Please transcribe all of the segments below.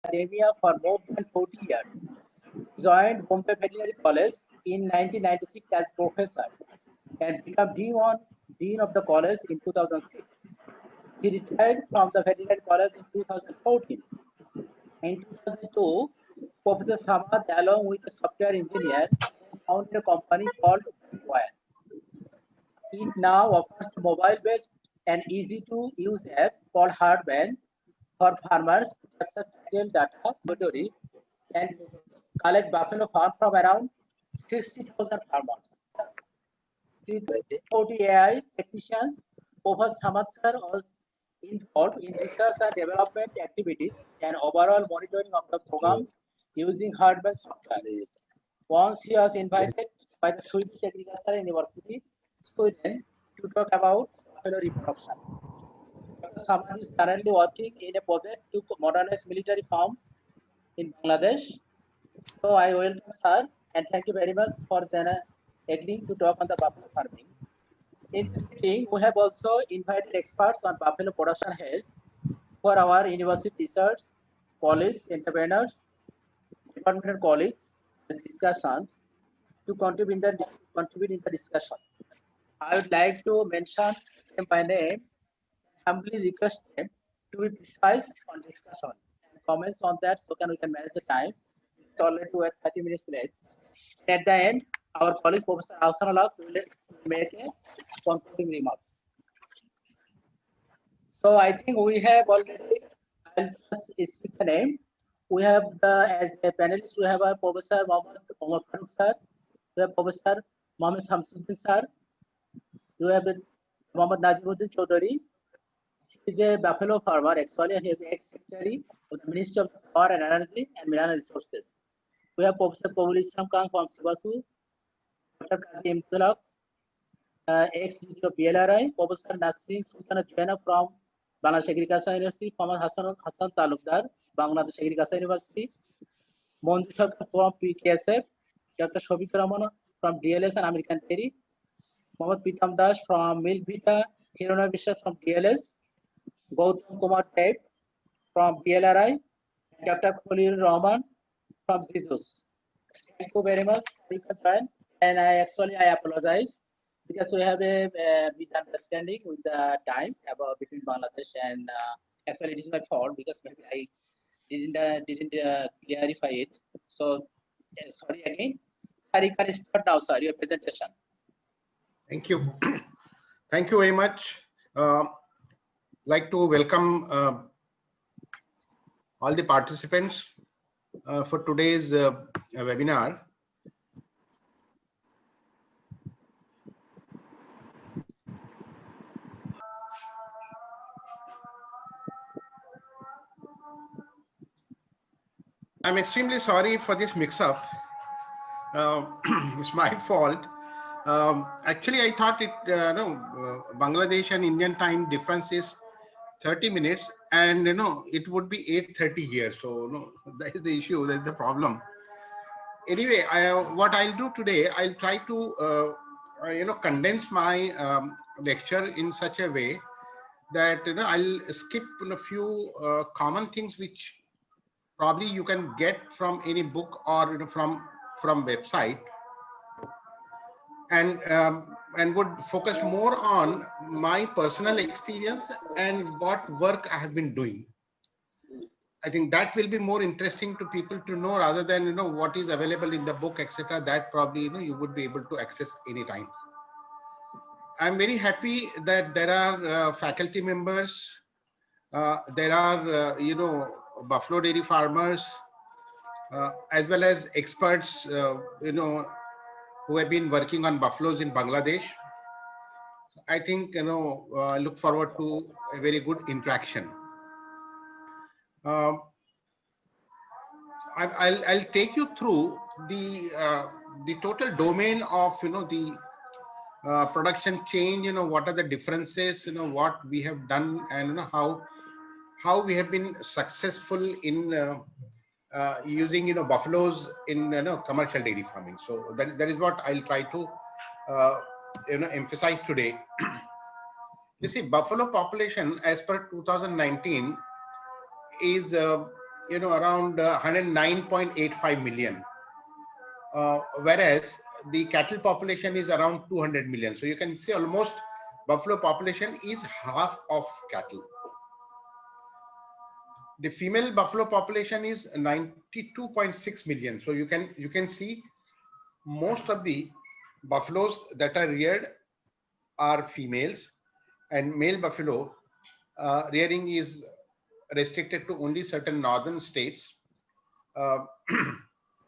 academia for more than 40 years. Joined Bombay Veterinary College in 1996 as professor and became dean of the college in 2006. He retired from the veterinary college in 2014. In 2002, Professor Samad, along with a software engineer, founded a company called Wire. It now offers a mobile-based and easy-to-use app called Hardman for farmers to capture cattle data inventory and collect buffalo farm from around 60,000 farmers. With 40 AI technicians, Professor Samad sir was involved in research and development activities and overall monitoring of the program using hardware software. Once he was invited by the Swedish Agricultural University, Sweden, to talk about buffalo reproduction. Dr. Samad is currently working in a project to modernize military farms in Bangladesh. So I welcome sir and thank you very much for agreeing to talk on the buffalo farming. In this meeting, we have also invited experts on buffalo production health for our university research, colleagues, entrepreneurs, departmental colleagues, and discussions to contribute in the discussion. I would like to mention them by name, humbly request them to be precise on discussion and comments on that so we can manage the time. It's already 30 minutes late. At the end, our colleague Professor Ahsanullah will make a concluding remarks. So I think we have already, I'll just speak the name. We have as a panelist, we have a Professor Mohammad Farooq sir, we have Professor Mohammad Samsuddin sir, we have Mohammad Najimuddin Chaudhary. He is a buffalo farmer actually, and he is ex-secretary of the Ministry of Power and Energy and Mineral Resources. We have Professor Kabul Islam Khan from Sivasu, Dr. Kazim Tulaks, ex-DG of BLRI, Professor Nasrin Sultana Joina from Bangladesh Agricultural University, Muhammad Hassan Talukdar, Bangladesh Agricultural University, Monju Sarkar from PKSF, Dr. Shobik Rahman from DLS and American Dairy, Mohammad Pitam Das from Milk Vita, Hirona Vishwas from DLS, Gautam Kumar Ted from BLRI, Dr. Khalil Rahman from Jesus. Thank you very much, and I apologize because we have a misunderstanding with the time about between Bangladesh and actually it is my fault because maybe I didn't clarify it. So sorry again. Sir, you can start now, sir, your presentation. Thank you. Thank you very much. Like to welcome all the participants for today's webinar. I'm extremely sorry for this mix-up. It's my fault. Actually, I thought Bangladesh and Indian time difference is 30 minutes, and it would be 8:30 here. So that is the issue. That's the problem. Anyway, what I'll do today, I'll try to condense my lecture in such a way that I'll skip a few common things which probably you can get from any book or from website, and would focus more on my personal experience and what work I have been doing. I think that will be more interesting to people to know rather than what is available in the book, etc. That probably you would be able to access anytime. I'm very happy that there are faculty members, there are buffalo dairy farmers, as well as experts who have been working on buffaloes in Bangladesh. I think look forward to a very good interaction. I'll take you through the total domain of the production change. What are the differences? What we have done, and how we have been successful in using buffaloes in commercial dairy farming. So that is what I'll try to emphasize today. You see, buffalo population as per 2019 is around 109.85 million, whereas the cattle population is around 200 million. So you can see almost buffalo population is half of cattle. The female buffalo population is 92.6 million. So you can see most of the buffaloes that are reared are females, and male buffalo rearing is restricted to only certain northern states. Uh,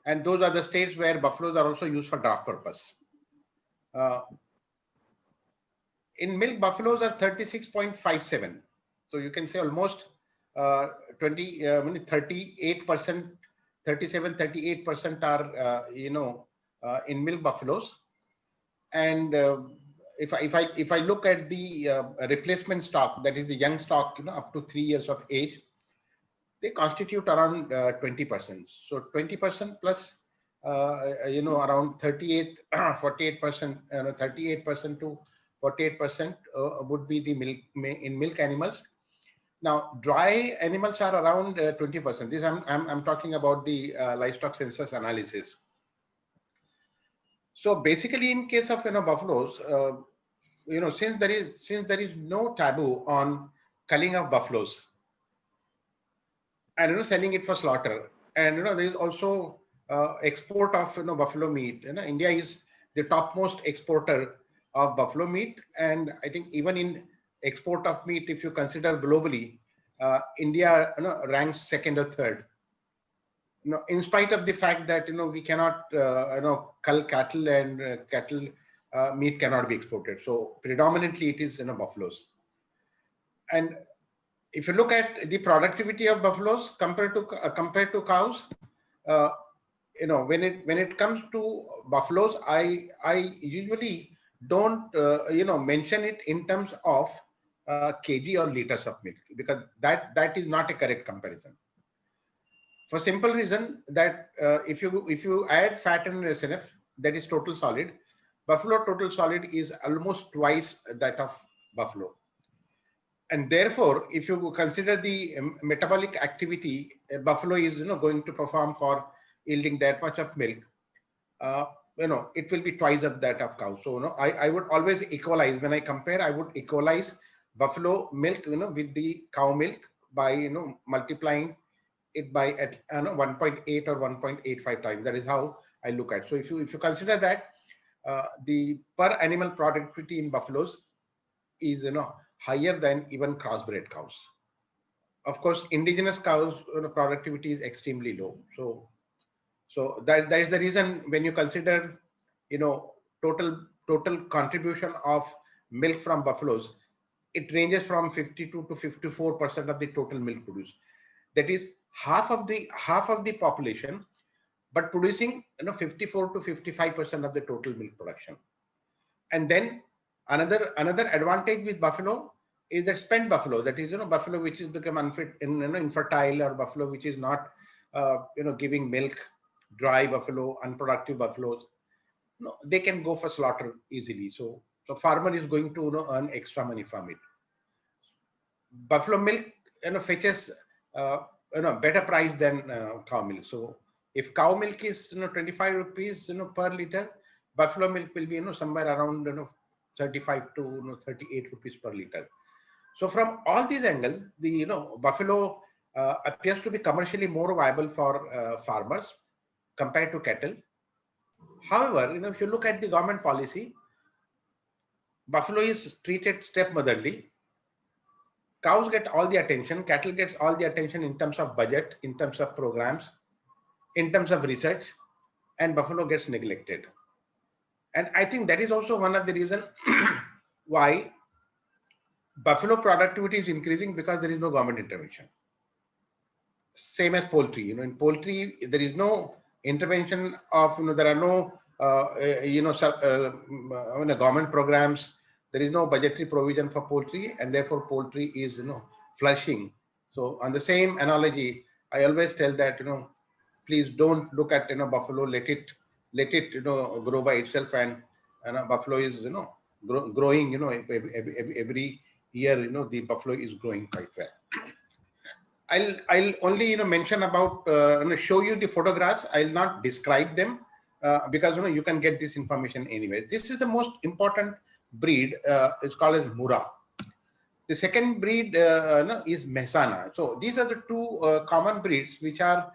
and those are the states where buffaloes are also used for draft purpose. Uh, in milk, buffaloes are 36.57. So you can say almost 38%, 37, 38% are, in milk buffaloes. And if I look at the replacement stock, that is the young stock, up to 3 years of age, they constitute around 20%. So 20% plus, around 38, 48%, 38% to 48% would be the milk in milk animals. Now, dry animals are around 20%. This I'm talking about the livestock census analysis. So basically, in case of buffaloes, since there is no taboo on culling of buffaloes and selling it for slaughter, and there is also export of buffalo meat. India is the topmost exporter of buffalo meat, and I think even in export of meat, if you consider globally, India ranks second or third. In spite of the fact that we cannot cull cattle, and cattle meat cannot be exported. So predominantly it is buffaloes. And if you look at the productivity of buffaloes compared to cows, when it comes to buffaloes, I usually don't mention it in terms of kg or liters of milk, because that is not a correct comparison. For simple reason that if you add fat and SNF, that is total solid, buffalo total solid is almost twice that of buffalo. And therefore, if you consider the metabolic activity, buffalo is going to perform for yielding that much of milk, it will be twice of that of cow. So I would always equalize. When I compare, I would equalize buffalo milk with the cow milk by multiplying it by 1.8 or 1.85 times. That is how I look at. So if you consider that the per animal productivity in buffaloes is higher than even crossbred cows. Of course, indigenous cows productivity is extremely low. So that is the reason when you consider total contribution of milk from buffaloes, it ranges from 52 to 54% of the total milk produced. That is half of the population, but producing 54 to 55% of the total milk production. And then another advantage with buffalo is that spent buffalo, that is buffalo which is become unfit, infertile, or buffalo which is not giving milk, dry buffalo, unproductive buffaloes, they can go for slaughter easily. So farmer is going to earn extra money from it. Buffalo milk fetches better price than cow milk. So if cow milk is 25 rupees per liter, buffalo milk will be somewhere around 35 to 38 rupees per liter. So from all these angles, the buffalo appears to be commercially more viable for farmers compared to cattle. However, if you look at the government policy, buffalo is treated stepmotherly. Cows get all the attention, cattle gets all the attention in terms of budget, in terms of programs, in terms of research, and buffalo gets neglected. And I think that is also one of the reasons why buffalo productivity is increasing, because there is no government intervention. Same as poultry. In poultry, there is no intervention of, there are no, government programs. There is no budgetary provision for poultry, and therefore poultry is, flushing. So on the same analogy, I always tell that, please don't look at, buffalo, let it, grow by itself. And buffalo is, growing, every year, the buffalo is growing quite well. I'll only mention about show you the photographs. I'll not describe them because you can get this information anywhere. This is the most important breed. It's called as Mura. The second breed is Mehsana. So these are the two common breeds which are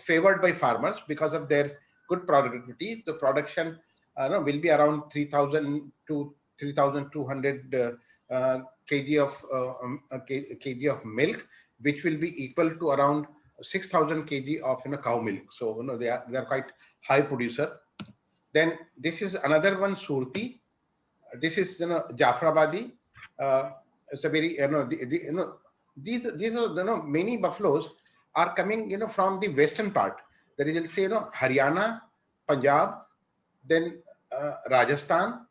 favored by farmers because of their good productivity. The production will be around 3,000 to 3,200 kg of milk, which will be equal to around 6,000 kg of cow milk. So they are quite high producer. Then this is another one, Surti. This is Jafrabadi. It's a very these are many buffaloes are coming from the western part. There is, let's say, Haryana, Punjab, then Rajasthan,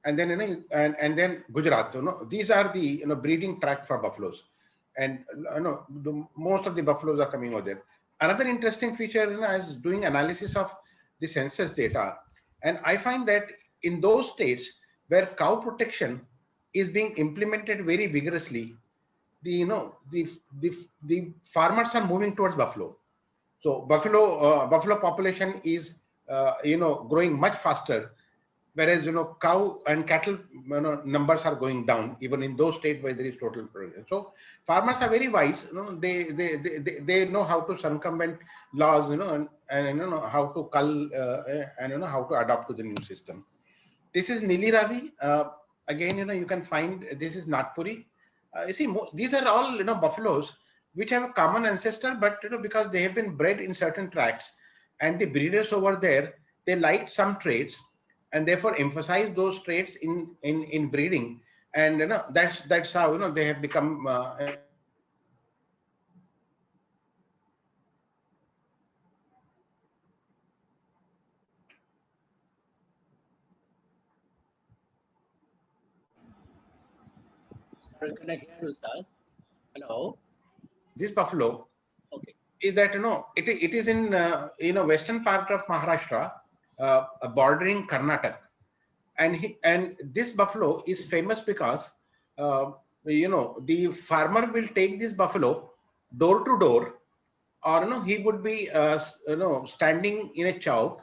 and then and then Gujarat. These are the breeding tract for buffaloes, and most of the buffaloes are coming over there. Another interesting feature is doing analysis of the census data, and I find that in those states where cow protection is being implemented very vigorously, the farmers are moving towards buffalo. So buffalo population is growing much faster, whereas cow and cattle numbers are going down even in those states where there is total production. So farmers are very wise. They know how to circumvent laws, and how to cull and how to adapt to the new system. This is Nili Ravi. Again, you can find this is Nagpuri. You see, these are all buffaloes which have a common ancestor, but because they have been bred in certain tracts, and the breeders over there, they like some traits, and therefore emphasize those traits in breeding, and that's how they have become. Sorry, can I hear you, sir? Hello. This buffalo. Okay. Is that it is in western part of Maharashtra, bordering Karnataka, and this buffalo is famous because the farmer will take this buffalo door to door, or he would be standing in a chowk,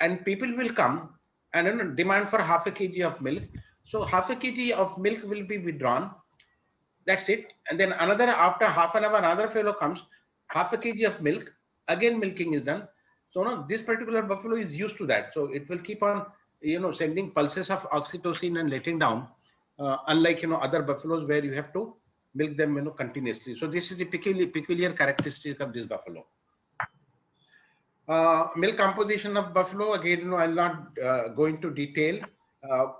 and people will come and demand for half a kg of milk. So half a kg of milk will be withdrawn. That's it. And then after half an hour, another fellow comes, half a kg of milk, again milking is done. So this particular buffalo is used to that. So it will keep on, sending pulses of oxytocin and letting down, unlike, other buffaloes where you have to milk them, continuously. So this is the peculiar characteristic of this buffalo. Milk composition of buffalo, again, I'll not go into detail,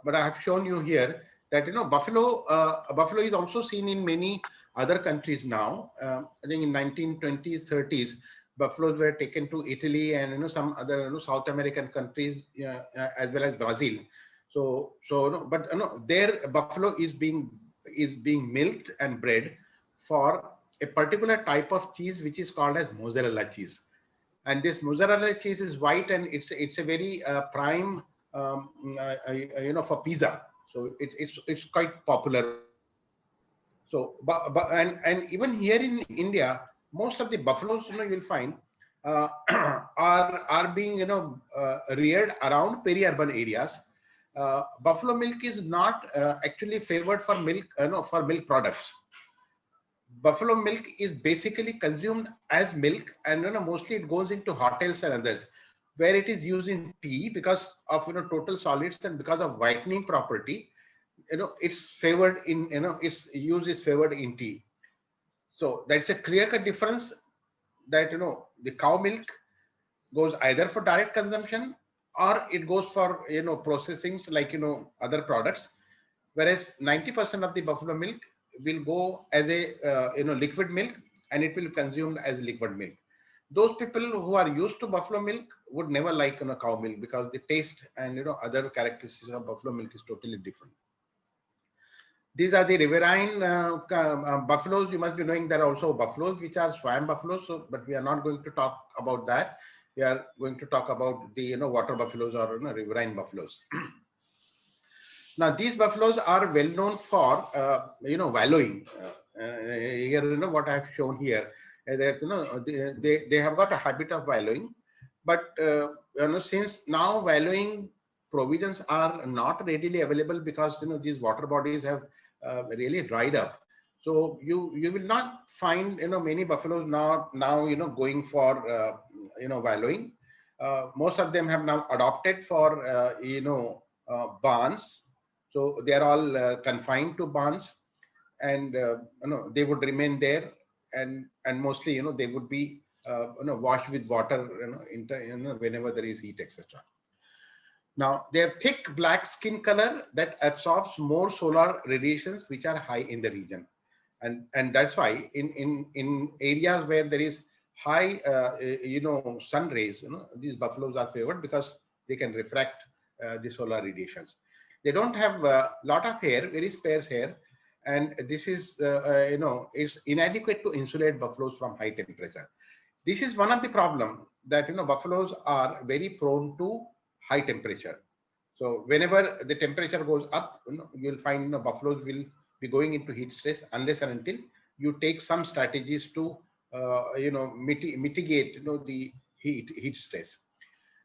but I have shown you here that buffalo is also seen in many other countries now. I think in 1920s, 30s, buffaloes were taken to Italy and some other South American countries, as well as Brazil. But their buffalo is being milked and bred for a particular type of cheese which is called as mozzarella cheese. And this mozzarella cheese is white, and it's a very prime for pizza. So it's quite popular. So and even here in India, most of the buffaloes you'll find are being reared around peri-urban areas. Buffalo milk is not actually favored for milk for milk products. Buffalo milk is basically consumed as milk, and mostly it goes into hotels and others where it is used in tea because of total solids, and because of whitening property, it's favored in its use is favored in tea. So that's a clear-cut difference, that the cow milk goes either for direct consumption or it goes for processings like other products, whereas 90% of the buffalo milk will go as a liquid milk, and it will be consumed as liquid milk. Those people who are used to buffalo milk would never like cow milk, because the taste and other characteristics of buffalo milk is totally different. These are the riverine buffaloes. You must be knowing there are also buffaloes which are swamp buffaloes, but we are not going to talk about that. We are going to talk about the water buffaloes or riverine buffaloes. Now these buffaloes are well known for wallowing. here, what I have shown here, that they have got a habit of wallowing, but since now wallowing provisions are not readily available because these water bodies have really dried up. So you will not find many buffaloes now going for wallowing. Most of them have now adopted for barns, so they are all confined to barns, and they would remain there, and mostly they would be washed with water whenever there is heat, etc. Now they have thick black skin color that absorbs more solar radiations which are high in the region, and that's why in areas where there is high sun rays, these buffaloes are favored because they can refract the solar radiations. They don't have a lot of hair, very sparse hair, and this is is inadequate to insulate buffaloes from high temperature. This is one of the problem, that buffaloes are very prone to high temperature. So whenever the temperature goes up, you'll find buffaloes will be going into heat stress unless and until you take some strategies to mitigate the heat stress.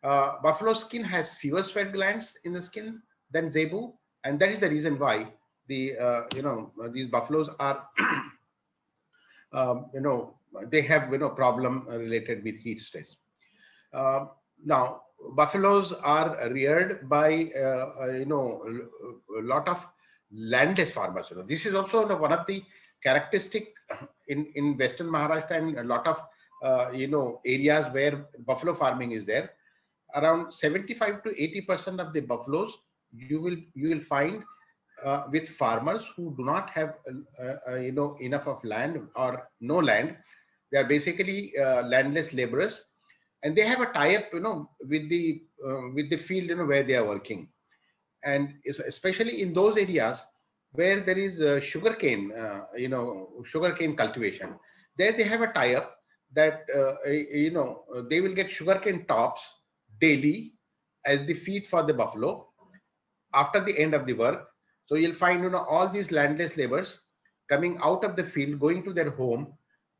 Buffalo skin has fewer sweat glands in the skin than zebu, and that is the reason why the these buffaloes are they have problem related with heat stress. Now buffaloes are reared by a lot of landless farmers. This is also one of the characteristic in Western Maharashtra and a lot of areas where buffalo farming is there. Around 75 to 80% of the buffaloes you will find with farmers who do not have enough of land or no land. They are basically landless laborers, and they have a tie-up with the field where they are working, and especially in those areas where there is sugarcane sugarcane cultivation. There they have a tie-up that they will get sugarcane tops daily as the feed for the buffalo after the end of the work. So you'll find all these landless laborers coming out of the field, going to their home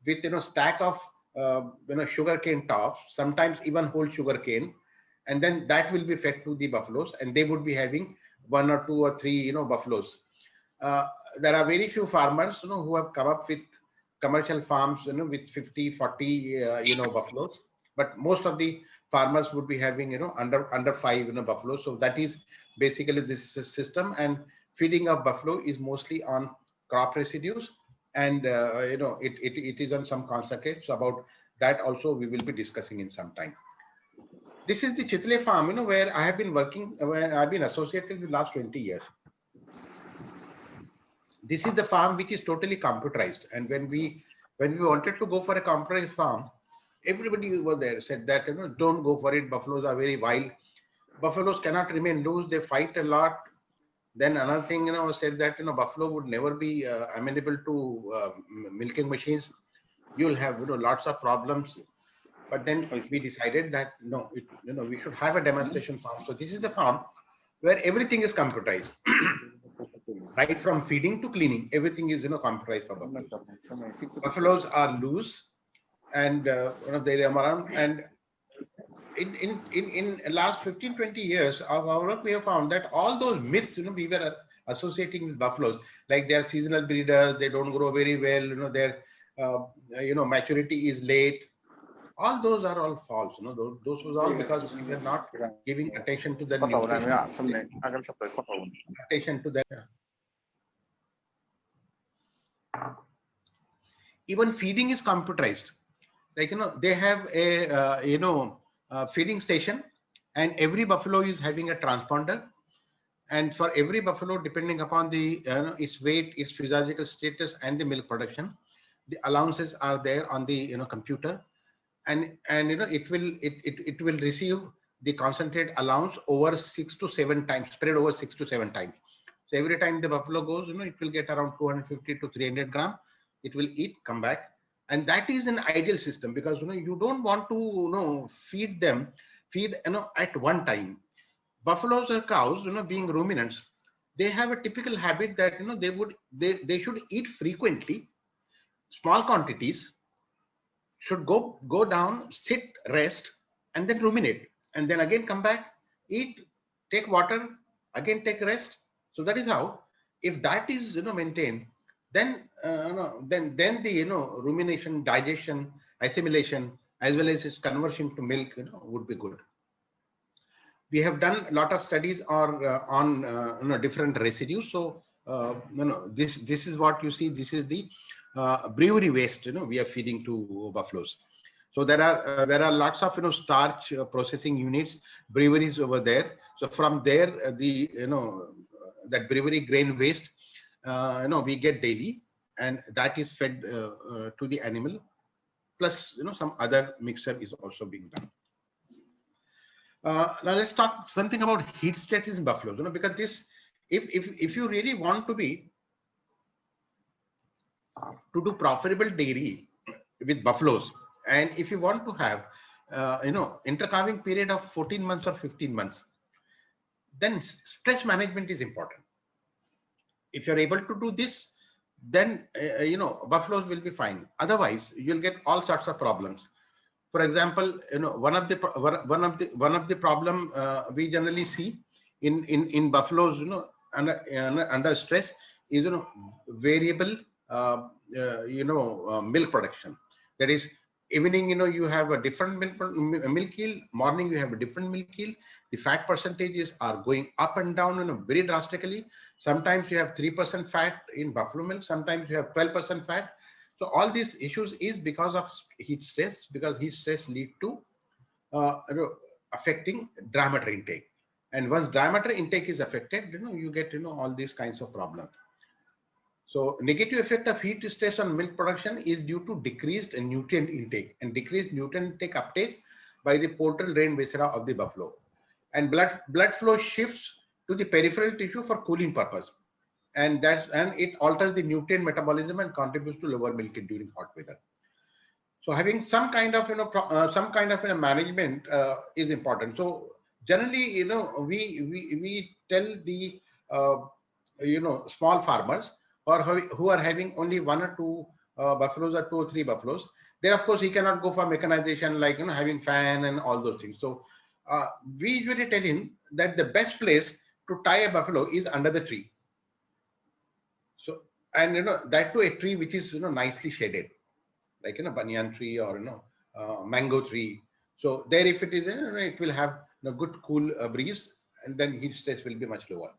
with stack of sugarcane tops, sometimes even whole sugarcane, and then that will be fed to the buffaloes, and they would be having 1 or 2 or 3 buffaloes. There are very few farmers who have come up with commercial farms with 50, 40 buffaloes, but most of the farmers would be having under 5 buffaloes. So that is basically this system, and feeding of buffalo is mostly on crop residues, and it is on some concentrate. So about that also we will be discussing in some time. This is the Chitle farm where I have been working, where I've been associated with last 20 years. This is the farm which is totally computerized, and when we wanted to go for a computerized farm, everybody over there said that don't go for it, buffaloes are very wild, buffaloes cannot remain loose, they fight a lot. Then another thing said that buffalo would never be amenable to milking machines, you'll have lots of problems. But then we decided that no, we should have a demonstration farm. So this is the farm where everything is computerized. Right from feeding to cleaning, everything is computerized for buffaloes. Buffaloes are loose, and they roam around. And in last 15-20 years of our work, we have found that all those myths we were associating with buffaloes, like they are seasonal breeders, they don't grow very well, their maturity is late. All those are all false. Those was all because we were not giving attention to the nutrition, attention to that. Even feeding is computerized. Like they have a feeding station, and every buffalo is having a transponder. And for every buffalo, depending upon the its weight, its physiological status, and the milk production, the allowances are there on the computer, and it will receive the concentrate allowance over 6 to 7 times, spread over 6 to 7 times. So every time the buffalo goes, it will get around 250 to 300 gram. It will eat, come back, and that is an ideal system, because you don't want to feed at one time. Buffaloes or cows, being ruminants, they have a typical habit that they should eat frequently small quantities, should go down, sit, rest, and then ruminate, and then again come back, eat, take water, again take rest. So that is how, if that is maintained, then then the rumination, digestion, assimilation, as well as its conversion to milk would be good. We have done a lot of studies on different residues. So this is what you see. This is the brewery waste we are feeding to buffaloes. So there are lots of starch processing units, breweries over there. So from there the that brewery grain waste we get daily, and that is fed to the animal. Plus some other mixture is also being done. Now let's talk something about heat stresses in buffaloes. Because this, if you really want to do profitable dairy with buffaloes, and if you want to have intercalving period of 14 months or 15 months, then stress management is important. If you're able to do this, then buffaloes will be fine. Otherwise you'll get all sorts of problems. For example, one of the problem we generally see in buffaloes under stress is variable milk production. That is, evening you have a different milk yield, morning you have a different milk yield. The fat percentages are going up and down very drastically. Sometimes you have 3% fat in buffalo milk, sometimes you have 12% fat. So all these issues is because of heat stress, because heat stress lead to affecting dry matter intake. And once dry matter intake is affected, you get all these kinds of problems. So negative effect of heat stress on milk production is due to decreased nutrient intake, and decreased nutrient intake uptake by the portal drain viscera of the buffalo. And blood flow shifts to the peripheral tissue for cooling purpose. And it alters the nutrient metabolism and contributes to lower milk yield during hot weather. So having some kind of management is important. So generally we tell the small farmers, or who are having only 1 or 2 buffaloes, or 2 or 3 buffaloes, then of course he cannot go for mechanization like having fan and all those things. So we usually tell him that the best place to tie a buffalo is under the tree. So, and that to a tree which is nicely shaded, like banyan tree or mango tree. So there, if it is it will have a good cool breeze, and then heat stress will be much lower.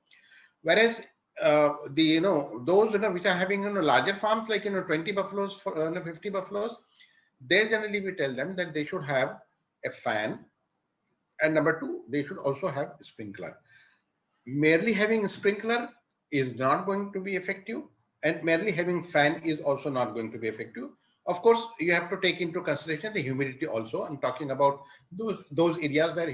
Whereas the those which are having larger farms, like 20 buffaloes for 50 buffaloes, there generally we tell them that they should have a fan, and number 2, they should also have a sprinkler. Merely having a sprinkler is not going to be effective, and merely having fan is also not going to be effective. Of course, you have to take into consideration the humidity also. I'm talking about those areas where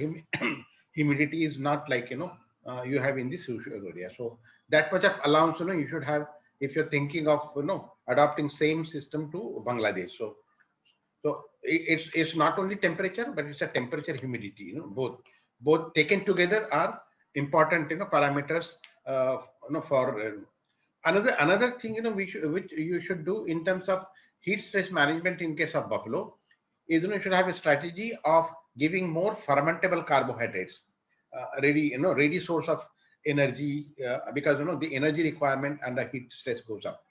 humidity is not like you have in this area. So that much of allowance you should have if you're thinking of adopting same system to Bangladesh. So it's not only temperature, but it's a temperature, humidity. Both taken together are important parameters for another thing which you should do in terms of heat stress management in case of buffalo is you should have a strategy of giving more fermentable carbohydrates, ready source of energy, because the energy requirement under heat stress goes up.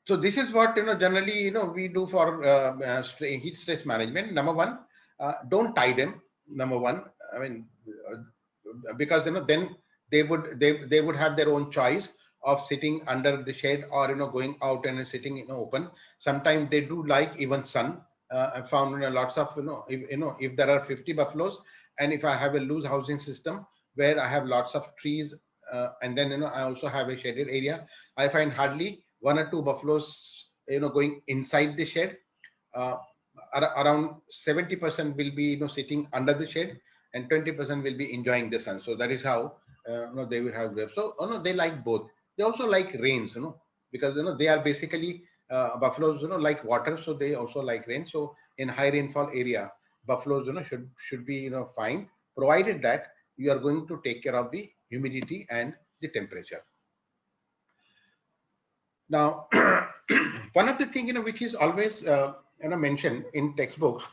So this is what generally we do for heat stress management. Number 1, don't tie them. Number 1, I mean, because then they would have their own choice of sitting under the shade or going out and sitting open. Sometimes they do like even sun. I found lots of if there are 50 buffaloes, and if I have a loose housing system where I have lots of trees, and then I also have a shaded area, I find hardly 1 or 2 buffaloes going inside the shed. Around 70% will be sitting under the shade, and 20% will be enjoying the sun. So that is how they will have grapes. So they like both. They also like rains, because they are basically buffaloes like water, so they also like rain. So in high rainfall area, buffaloes should be fine, provided that you are going to take care of the humidity and the temperature. Now One of the things, which is always, mentioned in textbooks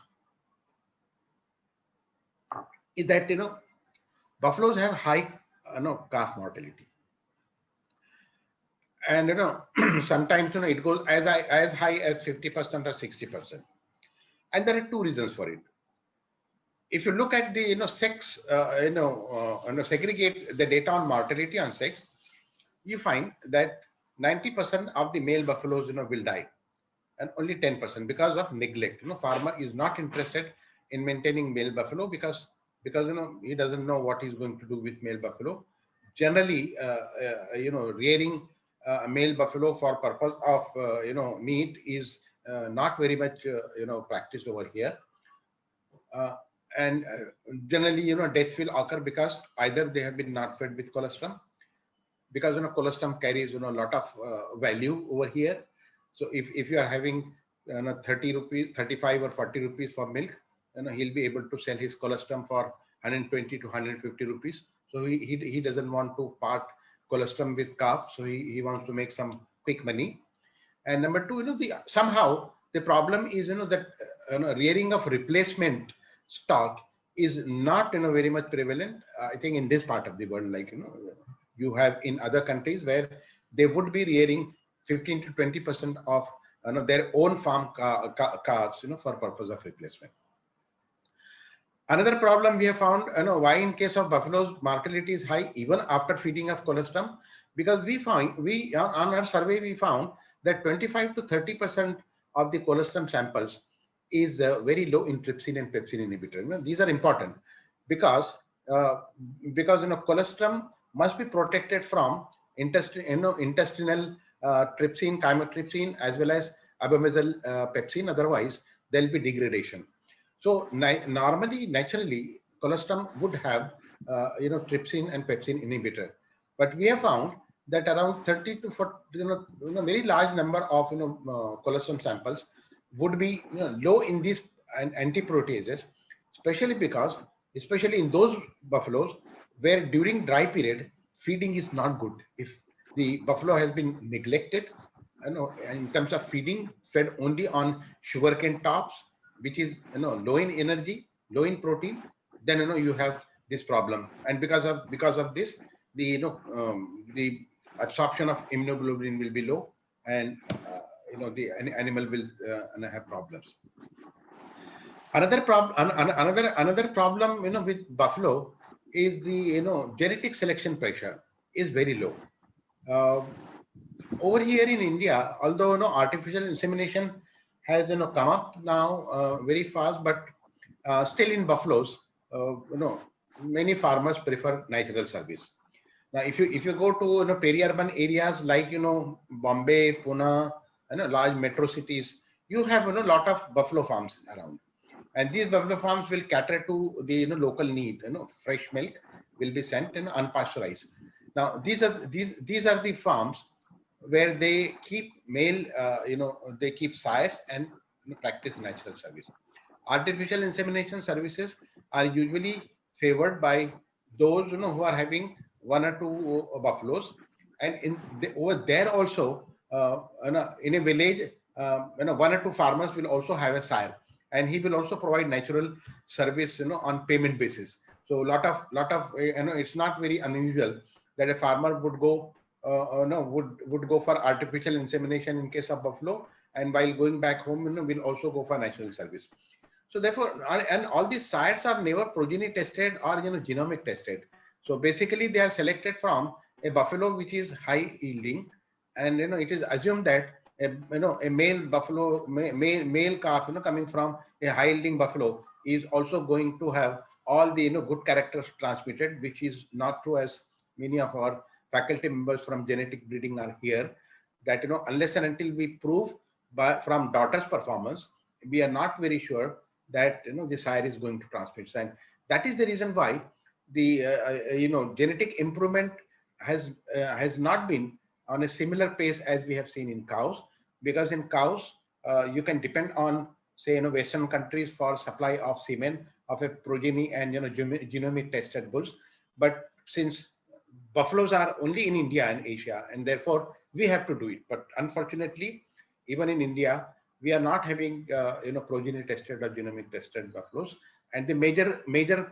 is that, buffaloes have high, calf mortality. And, sometimes, it goes as high as 50% or 60%. And there are two reasons for it. If you look at the, sex, segregate the data on mortality on sex, you find that 90% of the male buffaloes, will die, and only 10% because of neglect. Farmer is not interested in maintaining male buffalo because he doesn't know what he's going to do with male buffalo. Generally, rearing a male buffalo for purpose of meat is not very much practiced over here. And generally, death will occur because either they have been not fed with colostrum, because colostrum carries a lot of value over here. So if you are having 30 rupees, 35 or 40 rupees for milk, he'll be able to sell his colostrum for 120 to 150 rupees. So he doesn't want to part colostrum with calf, so he wants to make some quick money. And number two, somehow the problem is that rearing of replacement stock is not very much prevalent. I think in this part of the world, like you have in other countries where they would be rearing 15 to 20% of their own farm calves, for purpose of replacement. Another problem we have found, why in case of buffaloes mortality is high even after feeding of colostrum, because on our survey we found that 25 to 30% of the colostrum samples is very low in trypsin and pepsin inhibitor. These are important because colostrum must be protected from intestinal trypsin, chymotrypsin, as well as abomasal pepsin. Otherwise, there will be degradation. So normally, naturally, colostrum would have trypsin and pepsin inhibitor, but we have found that around 30 to 40, very large number of colostrum samples would be low in these antiproteases, especially in those buffaloes where during dry period feeding is not good. If the buffalo has been neglected, in terms of feeding, fed only on sugarcane tops, which is low in energy, low in protein, then you have this problem. And because of this, the absorption of immunoglobulin will be low, and the animal will have problems. Another problem with buffalo is the genetic selection pressure is very low. Over here in India, although artificial insemination has come up now very fast, but still in buffaloes, many farmers prefer natural service. Now, if you go to peri-urban areas like Bombay, Pune, large metro cities, you have a lot of buffalo farms around, and these buffalo farms will cater to the local need. Fresh milk will be sent and unpasteurized. Now, these are the farms where they keep male, they keep sires and practice natural service. Artificial insemination services are usually favored by those who are having one or two buffaloes, and over there also in a village, one or two farmers will also have a sire, and he will also provide natural service on payment basis. So lot of it's not very unusual that a farmer would go would go for artificial insemination in case of buffalo, and while going back home will also go for natural service. So therefore, and all these sires are never progeny tested or genomic tested. So basically they are selected from a buffalo which is high yielding, and it is assumed that a male buffalo, male calf coming from a high yielding buffalo is also going to have all the good characters transmitted, which is not true, as many of our faculty members from genetic breeding are here, that unless and until we prove from daughter's performance, we are not very sure that the sire is going to transmit. And that is the reason why the genetic improvement has not been on a similar pace as we have seen in cows, because in cows you can depend on, say, Western countries for supply of semen of a progeny and genomic tested bulls, but since buffaloes are only in India and Asia, and therefore we have to do it. But unfortunately, even in India, we are not having progeny tested or genomic tested buffaloes. And the major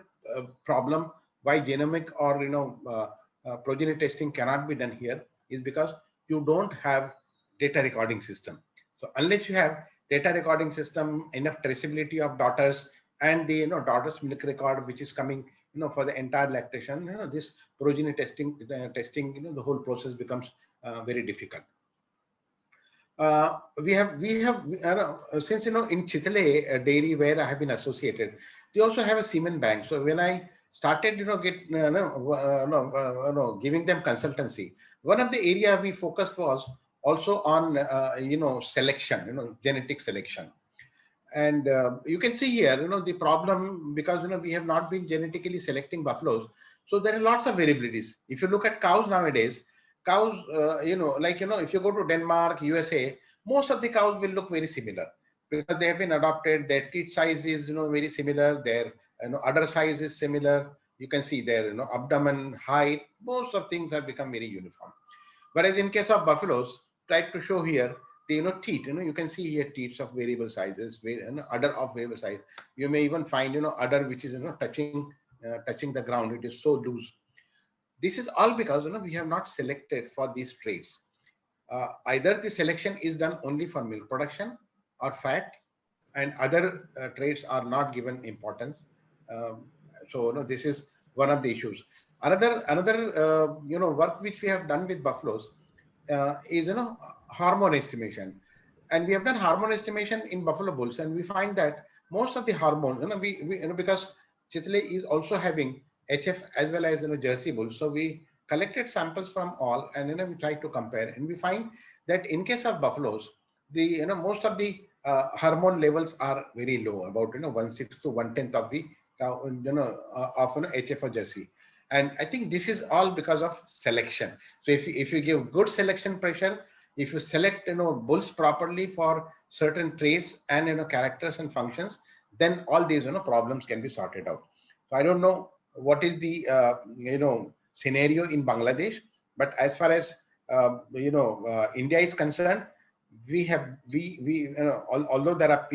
problem why genomic or progeny testing cannot be done here is because you don't have data recording system. So unless you have data recording system, enough traceability of daughters, and the daughter's milk record which is coming for the entire lactation, this progeny testing the whole process becomes very difficult. We have since in Chitale dairy where I have been associated, they also have a semen bank. So when I started giving them consultancy, one of the area we focused was also on selection, genetic selection. And you can see here, the problem, because we have not been genetically selecting buffaloes, so there are lots of variabilities. If you look at cows nowadays, cows, if you go to Denmark, USA, most of the cows will look very similar because they have been adopted. Their teat size is very similar. Their udder size is similar. You can see their abdomen height. Most of things have become very uniform. Whereas in case of buffaloes, tried to show here the teeth. You can see here teeth of variable sizes, udder of variable size. You may even find udder which is touching the ground. It is so loose. This is all because we have not selected for these traits. Either the selection is done only for milk production or fat, and other traits are not given importance. So this is one of the issues. Another work which we have done with buffaloes is hormone estimation, and we have done hormone estimation in buffalo bulls, and we find that most of the hormones, because Chitale is also having HF as well as Jersey bull, so we collected samples from all, and we tried to compare, and we find that in case of buffaloes, the most of the hormone levels are very low, about 1/6 to 1/10 of the HF or Jersey. And I think this is all because of selection. So if you give good selection pressure, if you select bulls properly for certain traits and characters and functions, then all these problems can be sorted out. So I don't know what is the scenario in Bangladesh, but as far as India is concerned, although there are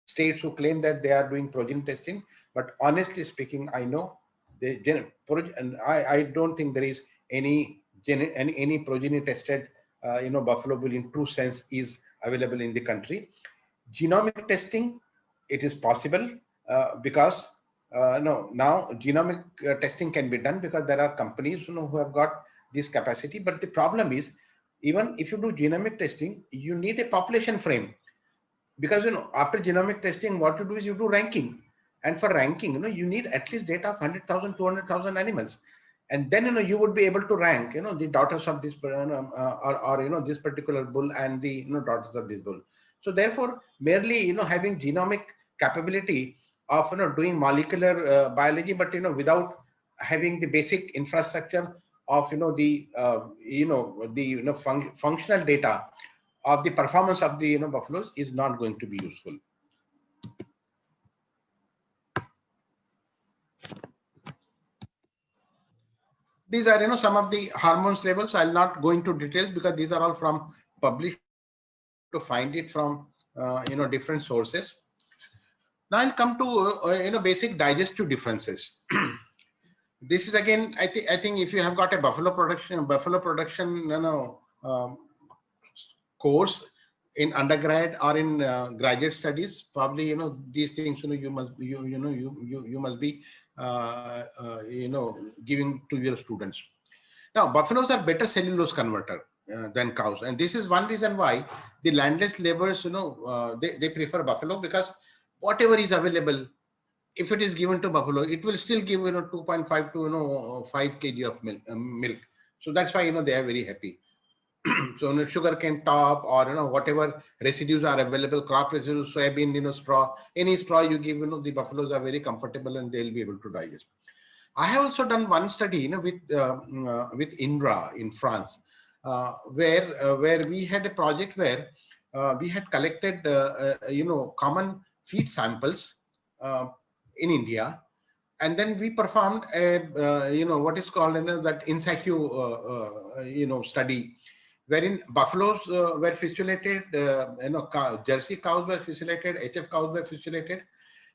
states who claim that they are doing progeny testing, but honestly speaking, I know I don't think there is any progeny tested buffalo bull in true sense is available in the country. Genomic testing, it is possible because now genomic testing can be done because there are companies who have got this capacity. But the problem is, even if you do genomic testing, you need a population frame, because after genomic testing, what you do is you do ranking, and for ranking you need at least data of 100,000 200,000 animals, and then you would be able to rank the daughters of this or this particular bull and the daughters of this bull. So therefore, merely having genomic capability of doing molecular biology, but without having the basic infrastructure of the functional data of the performance of the buffaloes is not going to be useful. These are some of the hormones levels. I'll not go into details because these are all from published, to find it from different sources. Now I'll come to basic digestive differences. This is again, I think if you have got a buffalo production course in undergrad or in graduate studies, probably these things you must be giving to your students. Now buffaloes are better cellulose converter than cows, and this is one reason why the landless laborers they prefer buffalo, because whatever is available, if it is given to buffalo, it will still give 2.5 to 5 kg of milk. So that's why they are very happy. So sugarcane top or whatever residues are available, crop residues, soybean straw, any straw you give, the buffaloes are very comfortable and they'll be able to digest. I have also done one study with Indra in France, where we had a project where we had collected common feed samples in India, and then we performed a what is called that in situ study, wherein buffaloes were fistulated, Jersey cows were fistulated, HF cows were fistulated,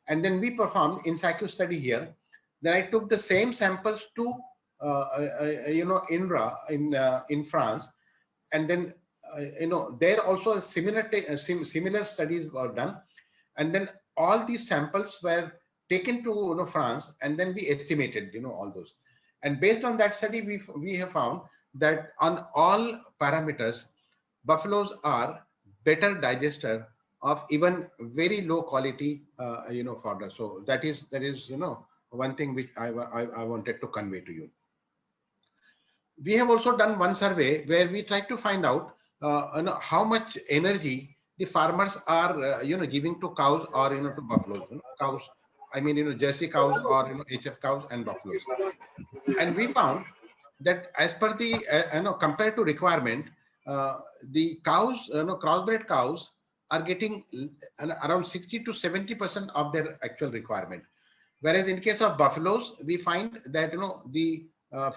and then we performed in situ study here. Then I took the same samples to INRA in France, and then there also a similar studies were done, and then all these samples were taken to France, and then we estimated all those, and based on that study we have found that on all parameters buffaloes are better digester of even very low quality fodder. So that is one thing which I wanted to convey to you. We have also done one survey where we tried to find out how much energy the farmers are giving to cows or to buffaloes. Cows, I mean Jersey cows or HF cows and buffaloes. And we found that as per the compared to requirement, the cows, crossbred cows are getting around 60 to 70% of their actual requirement. Whereas in case of buffaloes, we find that the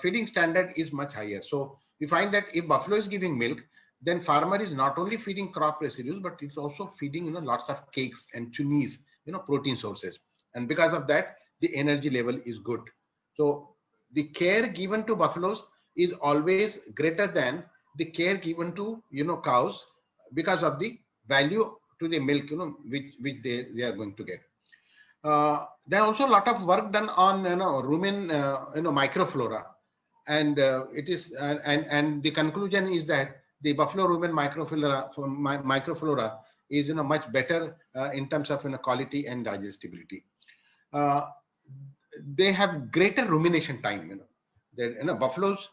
feeding standard is much higher. So we find that if buffalo is giving milk, then farmer is not only feeding crop residues, but it's also feeding lots of cakes and chunies, protein sources. And because of that, the energy level is good. So the care given to buffaloes is always greater than the care given to cows, because of the value to the milk which they are going to get. There are also a lot of work done on rumen microflora, and it is and the conclusion is that the buffalo rumen microflora is much better in terms of quality and digestibility. They have greater rumination time. Buffaloes,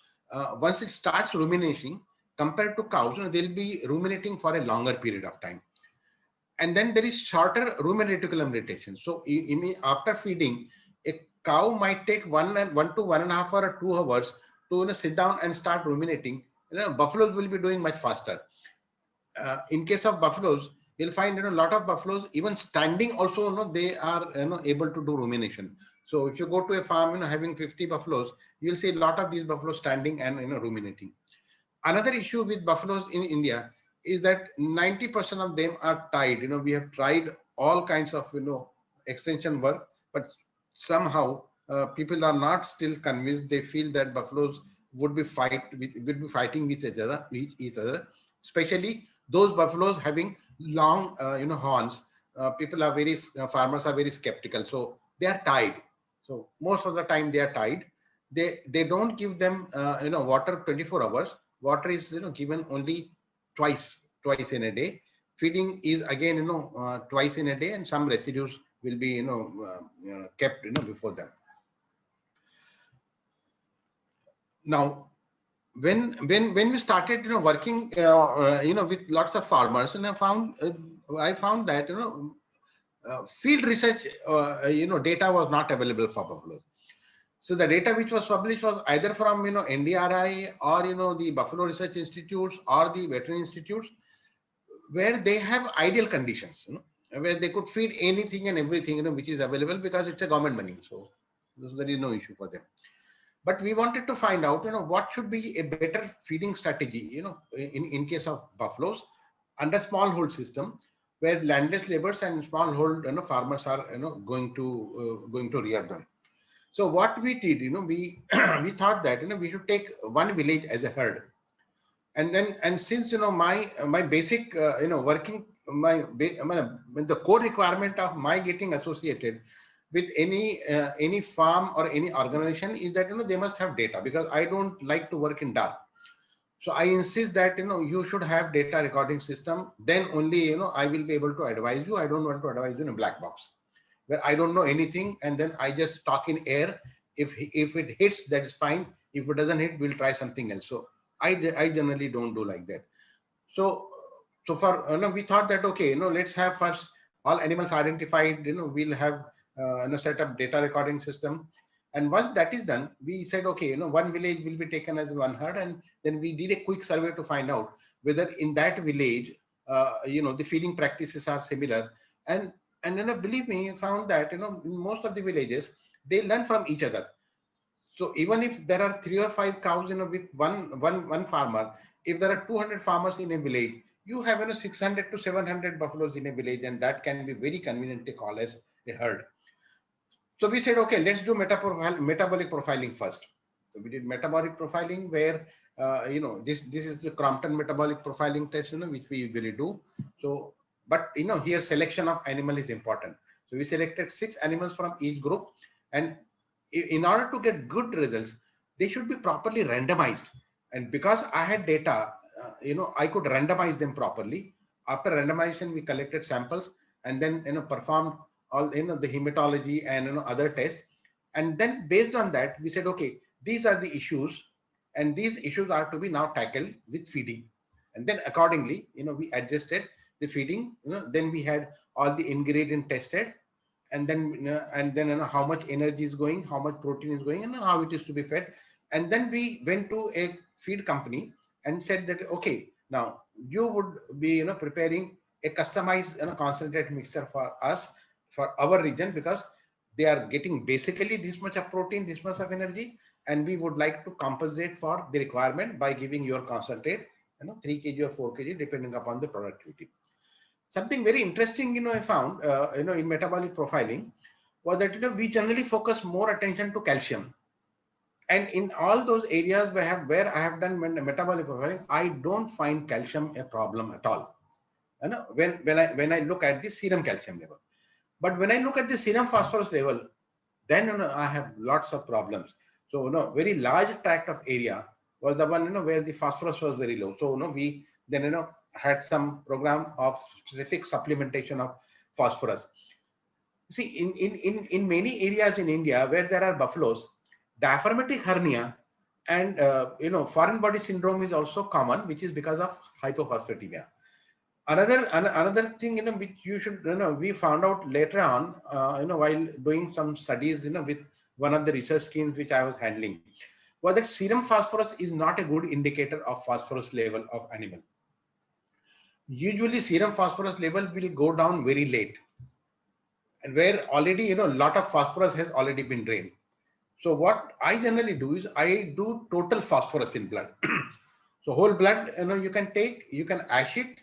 once it starts ruminating compared to cows, they'll be ruminating for a longer period of time. And then there is shorter rumen reticulum retention. So after feeding, a cow might take 1 to 1.5 or 2 hours to sit down and start ruminating. Buffaloes will be doing much faster. In case of buffaloes, you'll find a lot of buffaloes even standing also they are able to do rumination. So if you go to a farm having 50 buffaloes, you'll see a lot of these buffaloes standing and ruminating. Another issue with buffaloes in India is that 90% of them are tied. We have tried all kinds of extension work, but somehow people are not still convinced. They feel that buffaloes would be fighting with each other, especially those buffaloes having long horns. Farmers are very skeptical, so they are tied. So most of the time they are tied. They don't give them water 24 hours. Water is given only twice in a day. Feeding is again twice in a day, and some residues will be kept before them. Now when we started working with lots of farmers, and I found that field research data was not available for buffalo. So the data which was published was either from NDRI or the Buffalo Research Institutes or the veterinary institutes, where they have ideal conditions, where they could feed anything and everything which is available, because it's a government money, so there is no issue for them. But we wanted to find out what should be a better feeding strategy in case of buffaloes under small hold system, where landless laborers and small hold farmers are going to rear them. So what we did, we thought that we should take one village as a herd, and since my basic working, the core requirement of my getting associated with any farm or any organization is that they must have data, because I don't like to work in dark. So I insist that you should have data recording system. Then only I will be able to advise you. I don't want to advise you in a black box where I don't know anything, and then I just talk in air. If it hits, that is fine. If it doesn't hit, we'll try something else. So I generally don't do like that. So for we thought that okay, let's have first all animals identified. We'll have set up data recording system. And once that is done, we said, okay, one village will be taken as one herd, and then we did a quick survey to find out whether in that village, the feeding practices are similar. And believe me, found that in most of the villages they learn from each other. So even if there are 3 or 5 cows, with one farmer, if there are 200 farmers in a village, you have 600 to 700 buffaloes in a village, and that can be very conveniently called as a herd. So we said, okay, let's do metabolic profiling first. So we did metabolic profiling where, this is the Crompton metabolic profiling test, which we usually do. So, but here selection of animal is important. So we selected 6 animals from each group, and in order to get good results, they should be properly randomized. And because I had data, I could randomize them properly. After randomization, we collected samples and then performed all the hematology and other tests, and then based on that we said, okay, these are the issues, and these issues are to be now tackled with feeding. And then accordingly we adjusted the feeding. Then we had all the ingredient tested, and then how much energy is going, how much protein is going, and how it is to be fed. And then we went to a feed company and said that, okay, now you would be preparing a customized concentrate mixture for us, for our region, because they are getting basically this much of protein, this much of energy, and we would like to compensate for the requirement by giving your concentrate 3 kg or 4 kg depending upon the productivity. Something very interesting I found in metabolic profiling was that we generally focus more attention to calcium, and in all those areas where I have done metabolic profiling, I don't find calcium a problem at all. When I look at the serum calcium level. But when I look at the serum phosphorus level, then I have lots of problems. So very large tract of area was the one where the phosphorus was very low. So we then had some program of specific supplementation of phosphorus. See, in many areas in India where there are buffaloes, diaphragmatic hernia and foreign body syndrome is also common, which is because of hypophosphatemia. Another thing which you should we found out later on while doing some studies with one of the research schemes which I was handling, was that serum phosphorus is not a good indicator of phosphorus level of animal. Usually serum phosphorus level will go down very late, and where already lot of phosphorus has already been drained. So what I generally do is I do total phosphorus in blood. So whole blood you can take, you can ash it,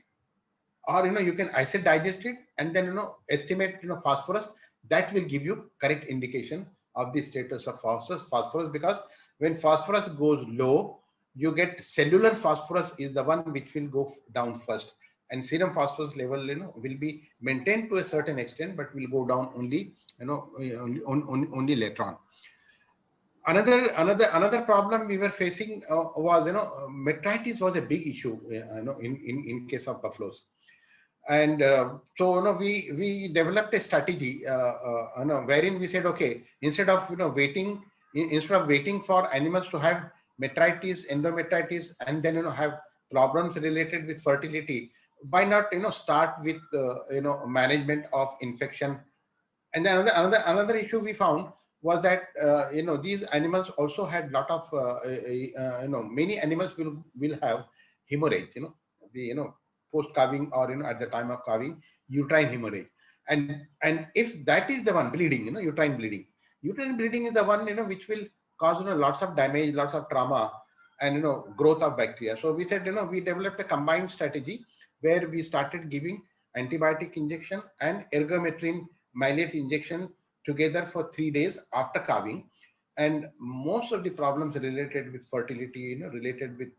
or you can acid digest it, and then estimate phosphorus. That will give you correct indication of the status of phosphorus, because when phosphorus goes low, you get cellular phosphorus is the one which will go down first, and serum phosphorus level will be maintained to a certain extent, but will go down only only later on. Another problem we were facing was metritis was a big issue in case of buffaloes. And so we developed a strategy wherein we said, okay, instead of waiting for animals to have metritis, endometritis, and then have problems related with fertility, why not start with management of infection. And then another issue we found was that these animals also had lot of many animals will have hemorrhage, the post calving, or at the time of calving, uterine hemorrhage. And if that is the one, bleeding, uterine bleeding is the one which will cause lots of damage, lots of trauma, and growth of bacteria. So we said we developed a combined strategy where we started giving antibiotic injection and ergometrin myelinate injection together for 3 days after calving, and most of the problems related with fertility, related with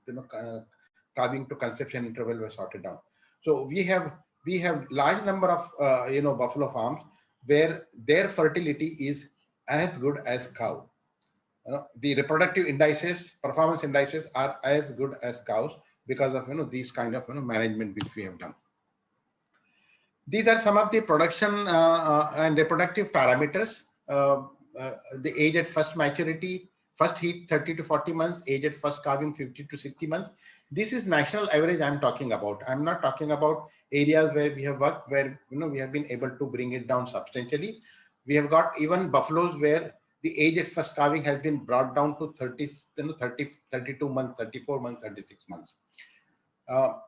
calving to conception interval were sorted down. So we have large number of buffalo farms where their fertility is as good as cow. The reproductive indices, performance indices are as good as cows because of these kind of management which we have done. These are some of the production and reproductive parameters. The age at first maturity, first heat 30 to 40 months, age at first calving 50 to 60 months. This is national average I'm talking about. I'm not talking about areas where we have worked, where we have been able to bring it down substantially. We have got even buffaloes where the age at first calving has been brought down to 30, 32 months, 34 months, 36 months.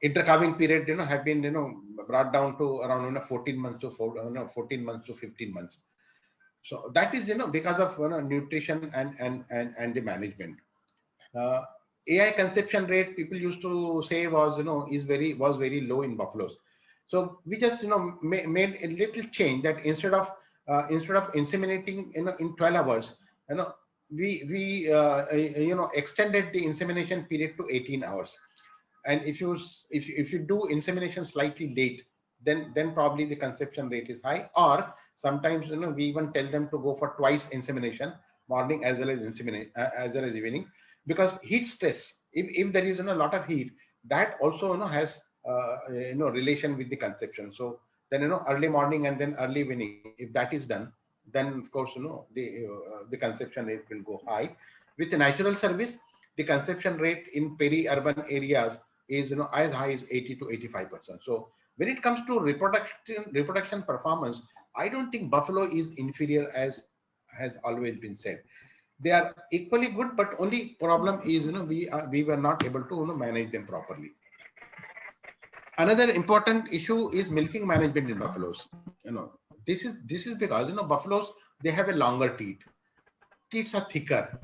Intercalving period have been brought down to around 14 months to 14 months to 15 months. So that is because of nutrition and the management. AI conception rate people used to say was, is very low in buffaloes. So we just, made a little change that instead of inseminating, in 12 hours, you know, we extended the insemination period to 18 hours. And if you do insemination slightly late, then probably the conception rate is high. Or sometimes, we even tell them to go for twice insemination, morning as well as as well as evening, because heat stress, if there is a lot of heat, that also has relation with the conception. So then, early morning and then early evening, if that is done, then of course, the conception rate will go high. With the natural service, the conception rate in peri-urban areas is, as high as 80 to 85%. So when it comes to reproduction performance, I don't think buffalo is inferior, as has always been said. They are equally good, but only problem is, we were not able to, manage them properly. Another important issue is milking management in buffaloes. This is because, buffaloes, they have a longer teeth. Teeth are thicker.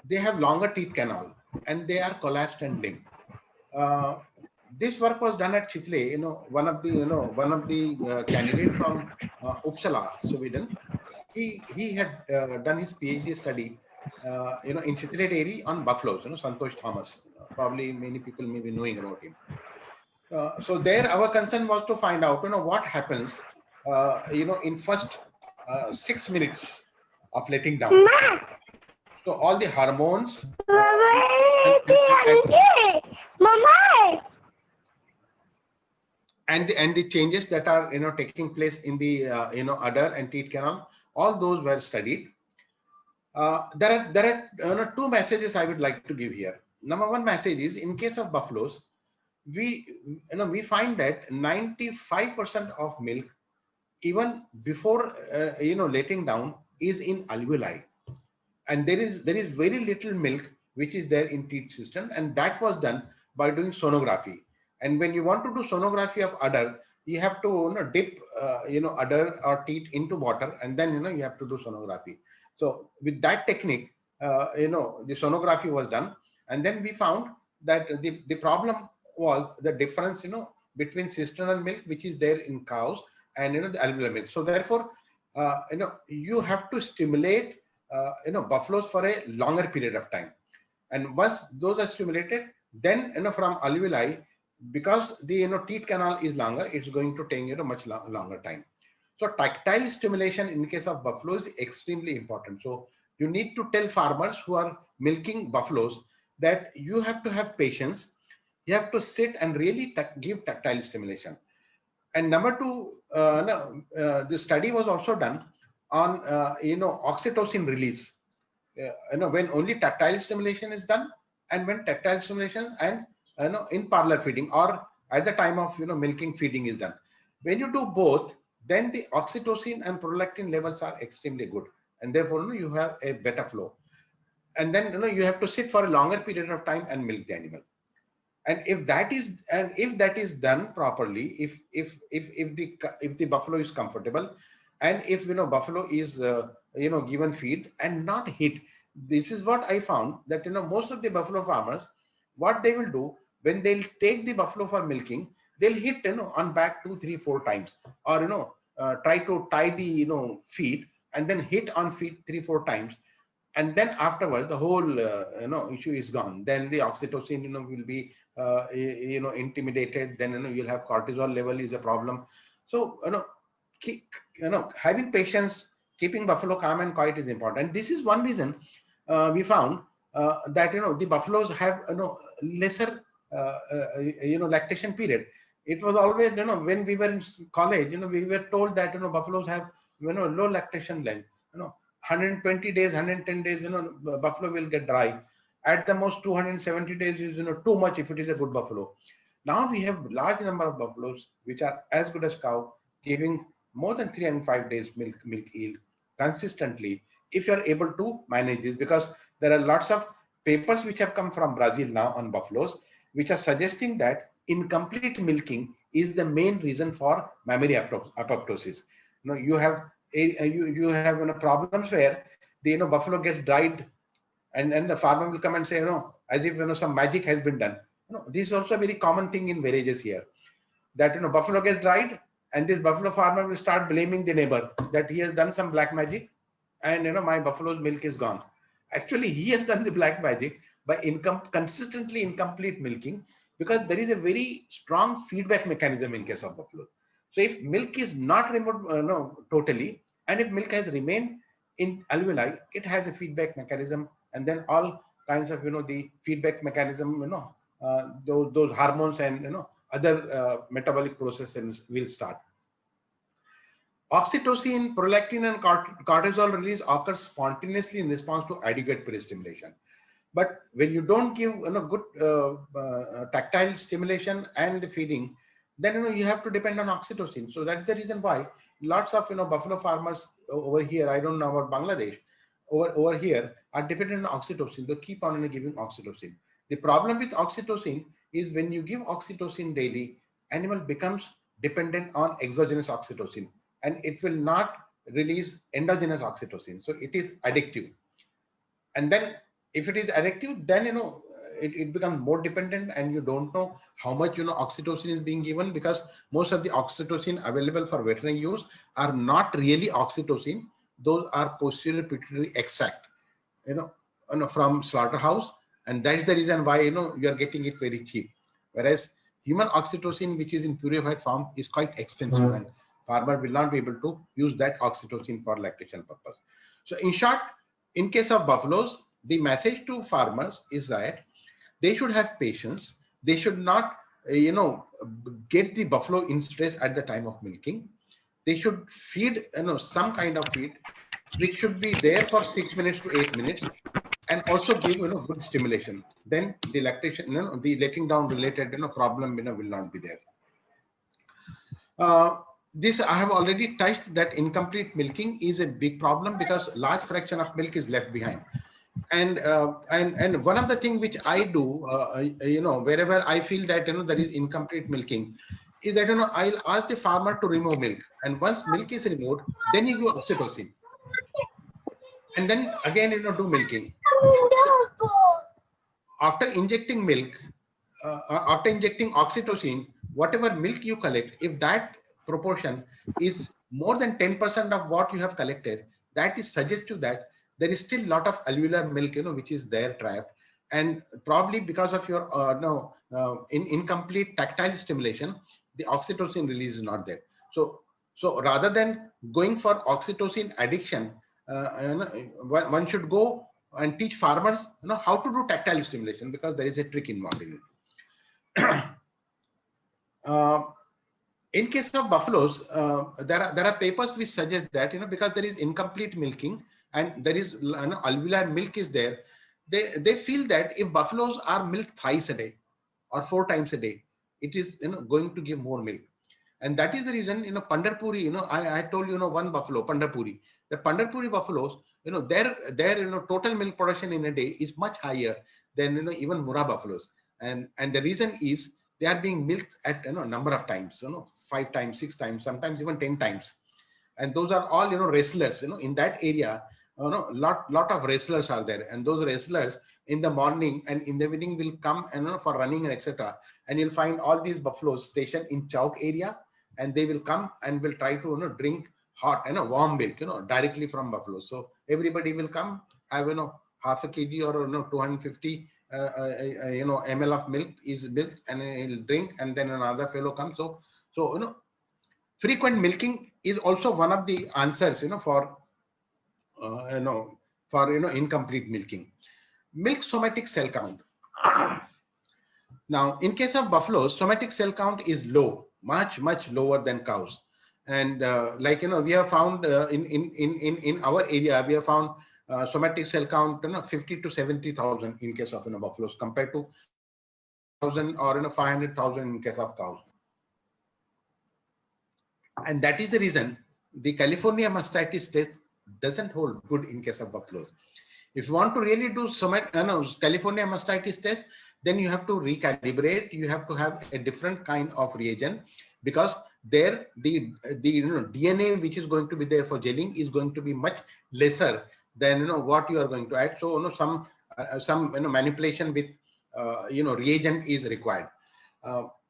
They have longer teeth canal, and they are collapsed and limp. Uh, this work was done at Chitle, one of the candidate from Uppsala, Sweden. He had done his PhD study, in Chitle Dairy on buffaloes. Santosh Thomas. Probably many people may be knowing about him. So there, our concern was to find out, what happens, in first 6 minutes of letting down. So all the hormones and the changes that are, taking place in the udder and teat canal, all those were studied. There are two messages I would like to give here. Number one message is, in case of buffaloes, we find that 95% of milk, even before letting down, is in alveoli, and there is very little milk which is there in teat system, and that was done by doing sonography. And when you want to do sonography of udder, you have to dip udder or teat into water, and then you have to do sonography. So with that technique, the sonography was done, and then we found that the problem was the difference between cisternal milk which is there in cows and the alveolar milk. So therefore, you have to stimulate buffaloes for a longer period of time, and once those are stimulated, then from alveoli, because the teat canal is longer, it's going to take much longer time. So tactile stimulation in case of buffalo is extremely important. So you need to tell farmers who are milking buffaloes that you have to have patience. You have to sit and really give tactile stimulation. And number two, the study was also done on oxytocin release. When only tactile stimulation is done, and when tactile stimulation and in parlor feeding, or at the time of milking feeding is done. When you do both, then the oxytocin and prolactin levels are extremely good, and therefore you have a better flow. And then you have to sit for a longer period of time and milk the animal. And if that is done properly, if the buffalo is comfortable, and if buffalo is given feed and not hit, this is what I found, that most of the buffalo farmers, what they will do, when they'll take the buffalo for milking, they'll hit on back 2, 3, 4 times, or try to tie the feet and then hit on feet 3, 4 times, and then afterward the whole issue is gone. Then the oxytocin will be intimidated, then you'll have cortisol level is a problem. So having patience, keeping buffalo calm and quiet is important. And this is one reason we found that the buffaloes have lesser lactation period. It was always when we were in college, we were told that buffaloes have low lactation length. 120 days, 110 days, buffalo will get dry. At the most 270 days is too much if it is a good buffalo. Now we have large number of buffaloes which are as good as cow, giving more than 305 days milk yield consistently, if you are able to manage this. Because there are lots of papers which have come from Brazil now on buffaloes, which are suggesting that incomplete milking is the main reason for mammary apoptosis. You have problems where the buffalo gets dried, and the farmer will come and say, as if some magic has been done. This is also a very common thing in villages here, that buffalo gets dried, and this buffalo farmer will start blaming the neighbor that he has done some black magic, and my buffalo's milk is gone. Actually, he has done the black magic by consistently incomplete milking, because there is a very strong feedback mechanism in case of buffalo. So if milk is not removed totally, and if milk has remained in alveoli, it has a feedback mechanism, and then all kinds of the feedback mechanism, those hormones and other metabolic processes will start. Oxytocin, prolactin, and cortisol release occurs spontaneously in response to adequate pre-stimulation. But when you don't give good tactile stimulation and the feeding, then you have to depend on oxytocin. So that's the reason why lots of buffalo farmers over here, I don't know about Bangladesh, over here are dependent on oxytocin. They keep on giving oxytocin. The problem with oxytocin is when you give oxytocin daily, animal becomes dependent on exogenous oxytocin, and it will not release endogenous oxytocin. So it is addictive. And then if it is addictive, then it becomes more dependent, and you don't know how much oxytocin is being given, because most of the oxytocin available for veterinary use are not really oxytocin. Those are posterior pituitary extract from slaughterhouse, and that's the reason why you are getting it very cheap, whereas human oxytocin, which is in purified form, is quite expensive, and farmer will not be able to use that oxytocin for lactation purpose. So in short, in case of buffaloes, the message to farmers is that they should have patience. They should not, get the buffalo in stress at the time of milking. They should feed, some kind of feed, which should be there for 6 minutes to 8 minutes, and also give, good stimulation. Then the lactation, the letting down related, problem, will not be there. This I have already touched, that incomplete milking is a big problem, because large fraction of milk is left behind. And one of the things which I do, wherever I feel that there is incomplete milking, is that I'll ask the farmer to remove milk, and once milk is removed, then you give oxytocin, and then again do milking. After injecting milk, after injecting oxytocin, whatever milk you collect, if that proportion is more than 10% of what you have collected, that is suggestive that there is still a lot of alveolar milk, which is there trapped, and probably because of your incomplete tactile stimulation, the oxytocin release is not there. So rather than going for oxytocin addiction, one should go and teach farmers how to do tactile stimulation, because there is a trick involved in it. In case of buffaloes, there are papers which suggest that because there is incomplete milking and there is alveolar milk is there, they feel that if buffaloes are milked thrice a day or 4 times a day, it is going to give more milk. And that is the reason Pandharpuri, I told one buffalo, Pandharpuri, the Pandharpuri buffaloes, their total milk production in a day is much higher than even Murrah buffaloes, and the reason is they are being milked at number of times, 5 times, 6 times, sometimes even 10 times, and those are all wrestlers. In that area, lot of wrestlers are there, and those wrestlers in the morning and in the evening will come and for running and etc. And you'll find all these buffaloes stationed in Chowk area, and they will come and will try to drink hot warm milk directly from buffaloes. So everybody will come, have half a kg or 250 ml of milk is milk, and he'll drink, and then another fellow comes. So frequent milking is also one of the answers for incomplete milking. Milk somatic cell count. Now in case of buffaloes, somatic cell count is low, much lower than cows, and we have found in our area, we have found somatic cell count 50 to 70,000 in case of buffaloes, compared to 1,000 or 500,000 in case of cows. And that is the reason the California mastitis test doesn't hold good in case of buffaloes. If you want to really do California mastitis test, then you have to recalibrate. You have to have a different kind of reagent, because there the DNA which is going to be there for gelling is going to be much lesser than what you are going to add. So some manipulation with reagent is required.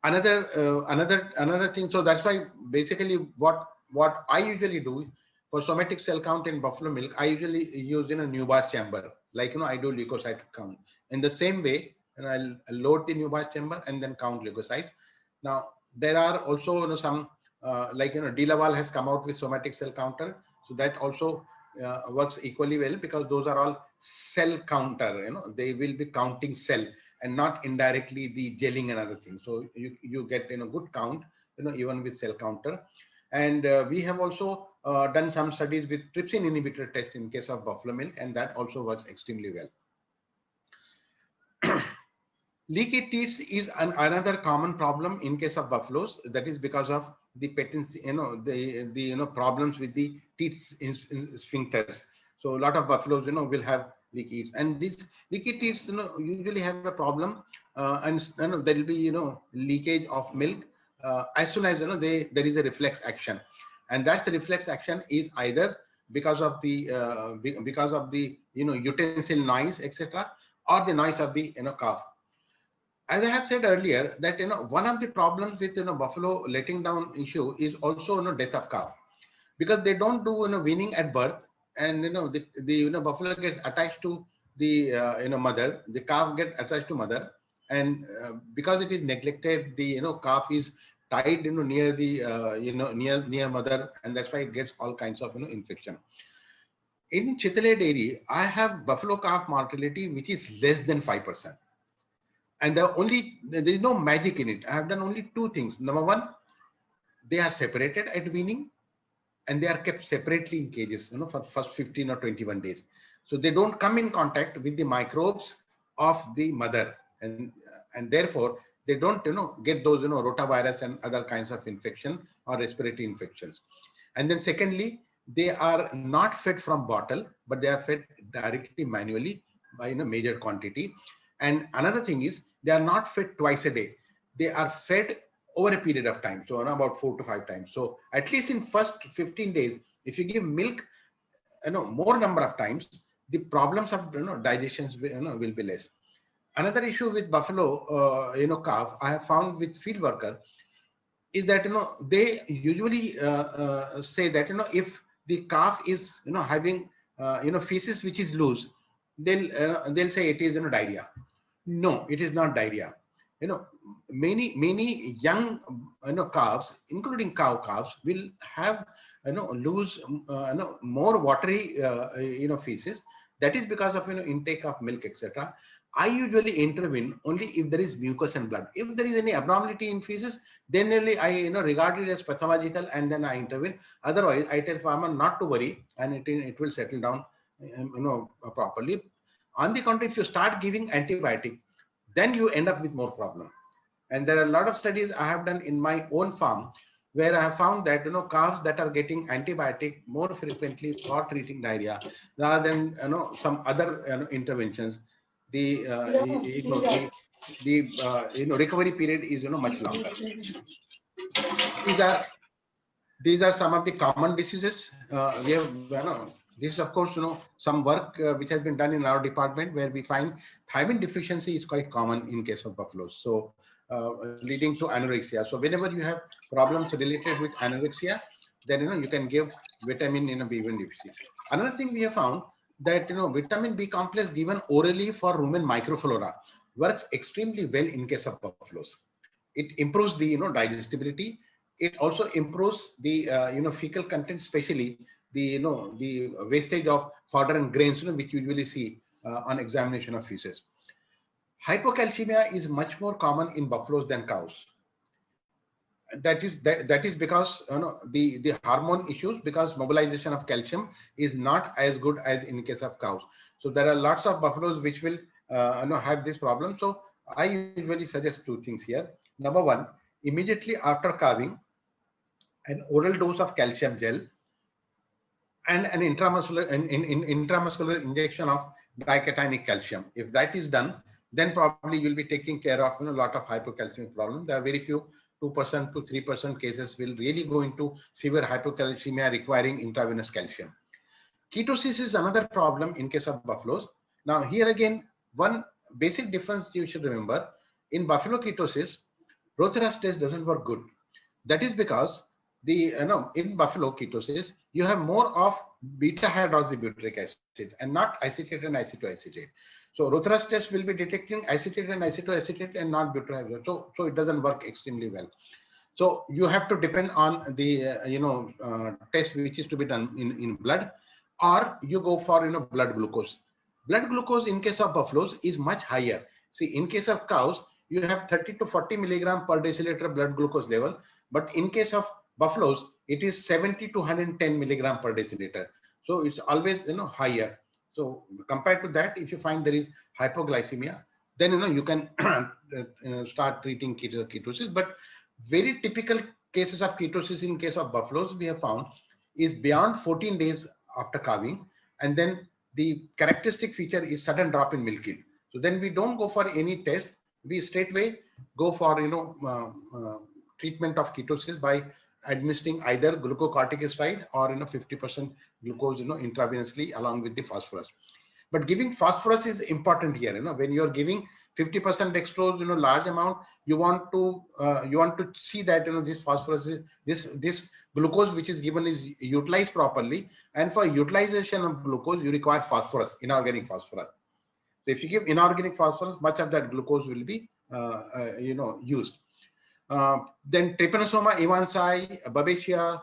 Another thing. So that's why basically what I usually do for somatic cell count in buffalo milk, I usually use Neubauer's chamber, like I do leukocyte count. In the same way, and I'll load the Neubauer's chamber and then count leukocytes. Now there are also some like De Laval has come out with somatic cell counter, so that also works equally well, because those are all cell counter. They will be counting cell and not indirectly the gelling and other things. So you get good count even with cell counter. And we have also done some studies with trypsin inhibitor test in case of buffalo milk, and that also works extremely well. Leaky teats is another common problem in case of buffaloes. That is because of the patency, the problems with the teats in sphincters. So a lot of buffaloes, will have leaky teats, and these leaky teats, usually have a problem, and there will be, leakage of milk as soon as there is a reflex action, and that's the reflex action is either because of the utensil noise, etc., or the noise of the calf. As I have said earlier, that one of the problems with buffalo letting down issue is also death of calf, because they don't do weaning at birth, and the buffalo gets attached to the mother, the calf get attached to mother, and because it is neglected, the calf is tied near the near mother, and that's why it gets all kinds of infection. In Chitale dairy, I have buffalo calf mortality which is less than 5%. And there is no magic in it. I have done only two things. Number one, they are separated at weaning, and they are kept separately in cages, for first 15 or 21 days. So they don't come in contact with the microbes of the mother, and therefore they don't, get those, rotavirus and other kinds of infection or respiratory infections. And then secondly, they are not fed from bottle, but they are fed directly manually by major quantity. And another thing is, they are not fed twice a day. They are fed over a period of time, so about 4 to 5 times. So at least in first 15 days, if you give milk, more number of times, the problems of digestions will be less. Another issue with buffalo, calf, I have found with field worker is that they usually say that if the calf is having feces which is loose, they'll say it is diarrhea. No, it is not diarrhea. Many young calves, including cow calves, will have loose more watery feces. That is because of intake of milk, etc. I usually intervene only if there is mucus and blood. If there is any abnormality in feces, then only I regard it as pathological, and then I intervene. Otherwise, I tell farmer not to worry, and it will settle down properly. On the contrary, if you start giving antibiotic, then you end up with more problem. And there are a lot of studies I have done in my own farm where I have found that calves that are getting antibiotic more frequently for treating diarrhea rather than some other interventions, the recovery period is much longer. These are some of the common diseases. We have this is of course some work which has been done in our department, where we find thiamine deficiency is quite common in case of buffaloes, so leading to anorexia. So whenever you have problems related with anorexia, then you can give vitamin B1 deficiency. Another thing we have found that vitamin B complex given orally for rumen microflora works extremely well in case of buffaloes. It improves the digestibility. It also improves the fecal content, especially the the wastage of fodder and grains which you usually see on examination of feces. Hypocalcemia is much more common in buffaloes than cows. That is because the hormone issues, because mobilization of calcium is not as good as in case of cows. So there are lots of buffaloes which will have this problem. So I usually suggest two things here. Number one, immediately after calving, an oral dose of calcium gel and an intramuscular intramuscular injection of dicatinic calcium. If that is done, then probably you'll be taking care of a lot of hypocalcemic problems. There are very few 2% to 3% cases will really go into severe hypocalcemia requiring intravenous calcium. Ketosis is another problem in case of buffaloes. Now here again, one basic difference you should remember, in buffalo ketosis, Rotheras test doesn't work good. That is because in buffalo ketosis, you have more of beta hydroxybutyric acid and not acetate and acetoacetate. So Rotheras test will be detecting acetate and acetoacetate and not butyric. So it doesn't work extremely well. So you have to depend on the test which is to be done in blood, or you go for blood glucose. Blood glucose in case of buffaloes is much higher. See, in case of cows, you have 30 to 40 milligram per deciliter blood glucose level, but in case of buffaloes, it is 70 to 110 milligram per deciliter. So it's always higher. So compared to that, if you find there is hypoglycemia, then you can start treating ketosis. But very typical cases of ketosis in case of buffaloes we have found is beyond 14 days after calving, and then the characteristic feature is sudden drop in milk yield. So then we don't go for any test. We straightway go for treatment of ketosis by administering either glucocorticosteroid or 50% glucose intravenously along with the phosphorus. But giving phosphorus is important here. When you are giving 50% dextrose, large amount, you want to see that this phosphorus is this glucose which is given is utilized properly. And for utilization of glucose, you require phosphorus, inorganic phosphorus. So if you give inorganic phosphorus, much of that glucose will be used. Then Trypanosoma evansii, Babesia,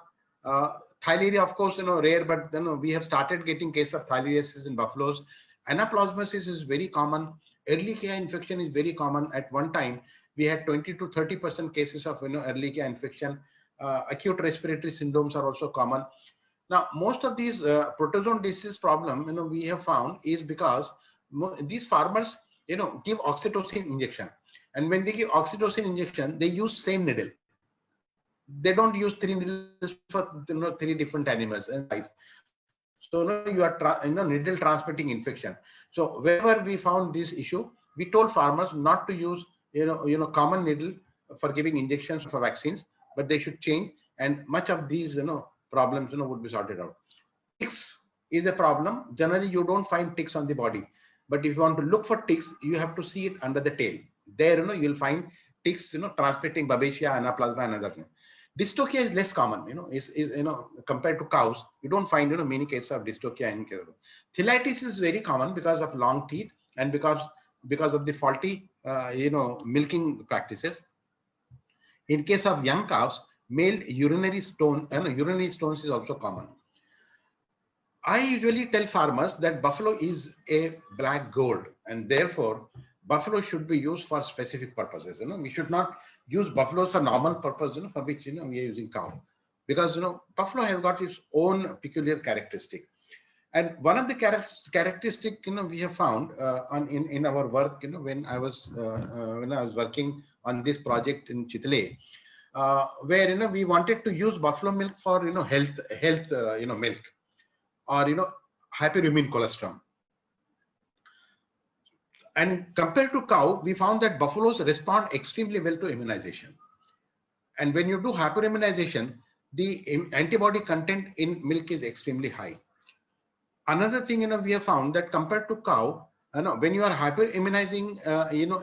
Theileria, of course, rare, but we have started getting case of theileriosis in buffaloes. Anaplasmosis is very common. Ehrlichia infection is very common. At one time, we had 20 to 30% cases of Ehrlichia infection. Acute respiratory syndromes are also common. Now, most of these protozoan disease problem, we have found is because these farmers, give oxytocin injection. And when they give oxytocin injection, they use same needle. They don't use 3 needles for 3 different animals and size. So you are needle transmitting infection. So wherever we found this issue, we told farmers not to use common needle for giving injections for vaccines, but they should change, and much of these problems would be sorted out. Ticks is a problem. Generally, you don't find ticks on the body, but if you want to look for ticks, you have to see it under the tail. There you'll find ticks transmitting Babesia, Anaplasma, and other things. Dystocia is less common, is compared to cows. You don't find many cases of dystocia in cows. Cheilitis is very common because of long teeth and because of the faulty milking practices. In case of young cows, male urinary stones is also common. I usually tell farmers that buffalo is a black gold, and therefore buffalo should be used for specific purposes. We should not use buffaloes for normal purpose, for which we are using cow, because buffalo has got its own peculiar characteristic. And one of the characteristic we have found in our work, when I was working on this project in Chitale, where we wanted to use buffalo milk for health milk, or hyperimmune colostrum. And compared to cow, we found that buffaloes respond extremely well to immunization. And when you do hyperimmunization, the antibody content in milk is extremely high. Another thing, we have found that compared to cow, when you are hyperimmunizing,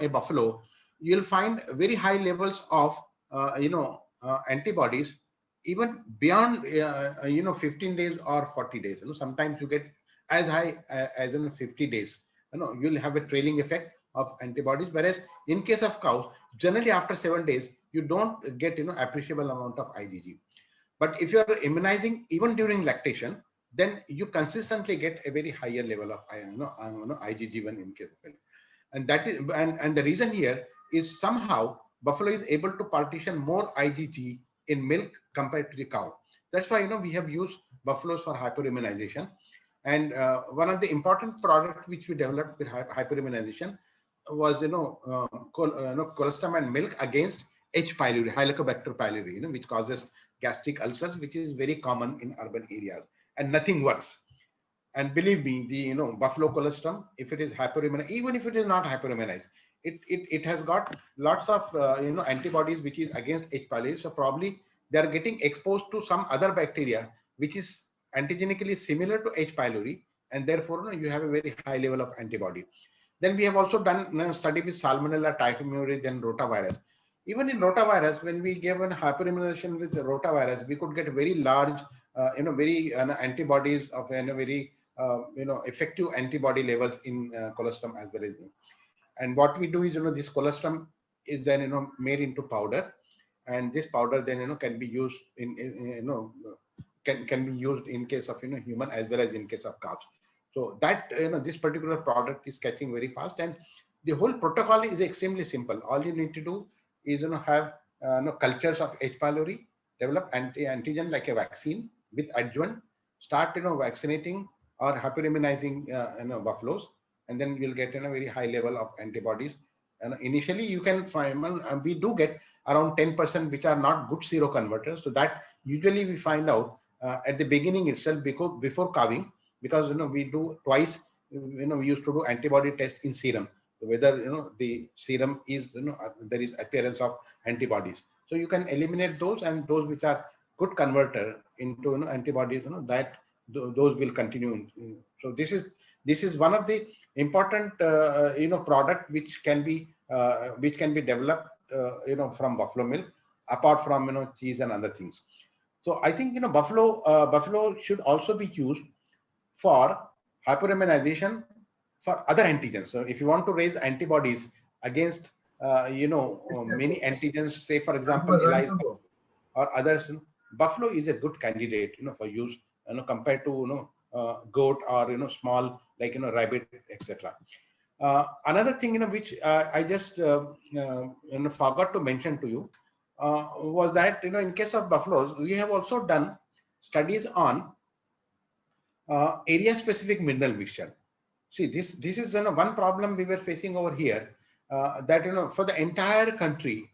a buffalo, you'll find very high levels of, antibodies, even beyond, 15 days or 40 days. Sometimes you get as high as 50 days. You'll have a trailing effect of antibodies, whereas in case of cows, generally after 7 days, you don't get appreciable amount of IgG. But if you are immunizing even during lactation, then you consistently get a very higher level of IgG1 in case of milk. And that is and the reason here is somehow buffalo is able to partition more IgG in milk compared to the cow. That's why we have used buffaloes for hyperimmunization. And one of the important products which we developed with hyperimmunization was colostrum and milk against H. pylori, Helicobacter pylori, which causes gastric ulcers, which is very common in urban areas, and nothing works. And believe me, the buffalo colostrum, if it is hyperimmunized, even if it is not hyperimmunized, it has got lots of antibodies which is against H. pylori. So probably they are getting exposed to some other bacteria which is antigenically similar to H. pylori, and therefore you have a very high level of antibody. Then we have also done a study with Salmonella typhimuridae, then rotavirus. Even in rotavirus, when we gave an hyperimmunization with the rotavirus, we could get very large, very antibodies of very, effective antibody levels in colostrum as well as. And what we do is, this colostrum is then, made into powder, and this powder then, can be used can be used in case of, human as well as in case of calves. So that, this particular product is catching very fast, and the whole protocol is extremely simple. All you need to do is, have cultures of H. pylori, develop antigen like a vaccine with adjuvant, start, vaccinating or hyperimmunizing, buffaloes, and then you'll get a very high level of antibodies. And initially you can find, we do get around 10% which are not good seroconverters. So that usually we find out at the beginning itself, because before calving, because we do twice, we used to do antibody test in serum, whether the serum is, there is appearance of antibodies. So you can eliminate those, and those which are good converter into antibodies, that those will continue. So this is one of the important product which can be developed from buffalo milk, apart from cheese and other things. So I think buffalo should also be used for hyperimmunization for other antigens. So if you want to raise antibodies against many antigens, say for example ELISA or others, buffalo is a good candidate for use, compared to goat or small like rabbit, etc. Another thing which I just forgot to mention to you was that in case of buffaloes, we have also done studies on area specific mineral mixture. See, this is one problem we were facing over here, that for the entire country,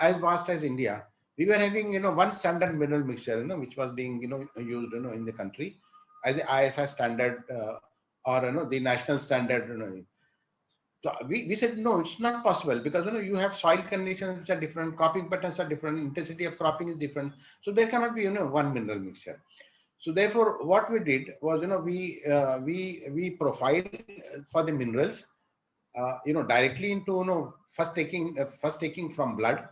as vast as India, we were having one standard mineral mixture, which was being used in the country as the ISI standard, or the national standard. So we said no, it's not possible, because you have soil conditions which are different, cropping patterns are different, intensity of cropping is different, so there cannot be one mineral mixture. So therefore, what we did was, we profile for the minerals, directly into first taking from blood,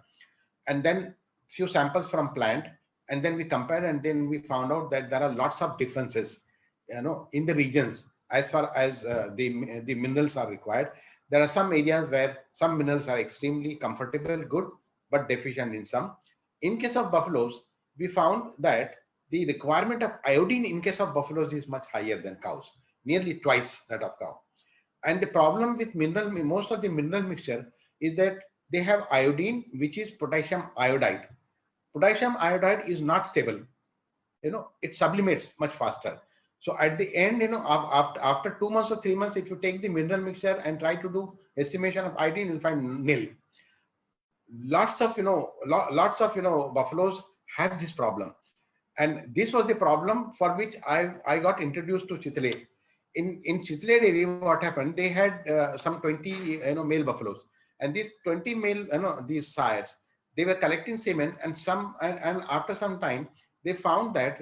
and then few samples from plant, and then we compared, and then we found out that there are lots of differences, in the regions as far as the minerals are required. There are some areas where some minerals are extremely comfortable, good, but deficient in some. In case of buffaloes, we found that the requirement of iodine in case of buffaloes is much higher than cows, nearly twice that of cow. And the problem with most of the mineral mixture is that they have iodine, which is potassium iodide. Potassium iodide is not stable. It sublimates much faster. So at the end, after 2 months or 3 months, if you take the mineral mixture and try to do estimation of iodine, you'll find nil. Lots of buffaloes have this problem, and this was the problem for which I got introduced to Chitale. In Chitale area, what happened? They had some 20 male buffaloes, and these 20 male these sires, they were collecting semen, and after some time they found that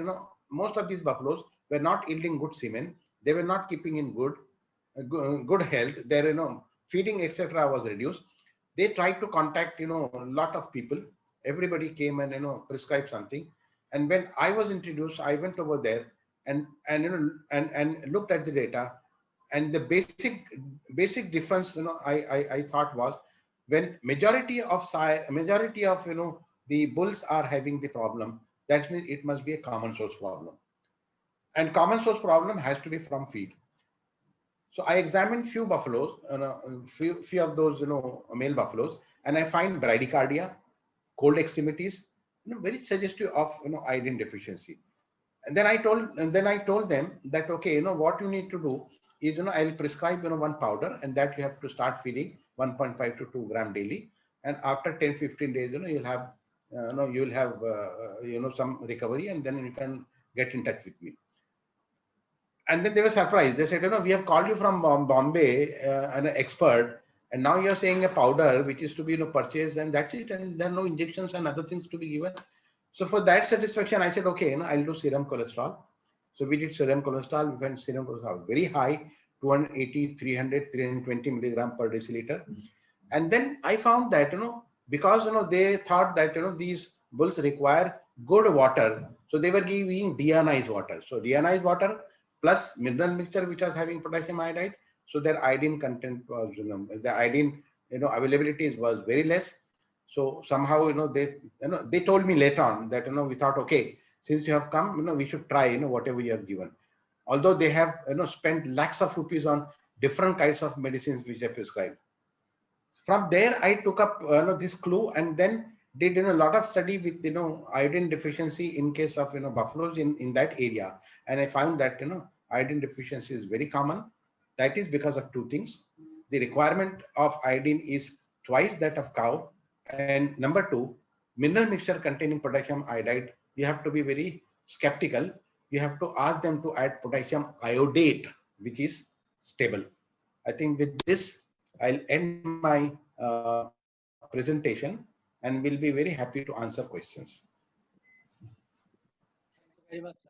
most of these buffaloes were not yielding good semen. They were not keeping in good health. Their feeding etc. was reduced. They tried to contact a lot of people. Everybody came and prescribed something. And when I was introduced, I went over there and looked at the data, and the basic difference I thought was, when majority of the bulls are having the problem, that means it must be a common source problem, and common source problem has to be from feed. So I examined few buffaloes, few of those male buffaloes, and I find bradycardia, cold extremities, very suggestive of iodine deficiency. And then I told them that, okay, what you need to do is I'll prescribe one powder, and that you have to start feeding 1.5 to 2 gram daily, and after 10-15 days you'll have some recovery, and then you can get in touch with me. And then they were surprised. They said, we have called you from Bombay, an expert, and now you're saying a powder which is to be purchased, and that's it, and there are no injections and other things to be given. So for that satisfaction, I said, okay, I'll do serum cholesterol. So we did serum cholesterol. We found serum cholesterol very high, 280, 300, 320 milligram per deciliter. And then I found that, because, they thought that, these bulls require good water. So they were giving deionized water. So deionized water plus mineral mixture, which was having potassium iodide. So their iodine content was, the iodine, availability was very less. So somehow, they told me later on that, we thought, okay, since you have come, we should try, whatever you have given. Although they have, spent lakhs of rupees on different kinds of medicines which are prescribed. From there, I took up this clue and then did a lot of study with iodine deficiency in case of buffaloes in that area, and I found that iodine deficiency is very common. That is because of two things. The requirement of iodine is twice that of cow, and number two, mineral mixture containing potassium iodide, you have to be very skeptical. You have to ask them to add potassium iodate, which is stable. I think with this, I'll end my presentation and will be very happy to answer questions. Thank you very much, sir.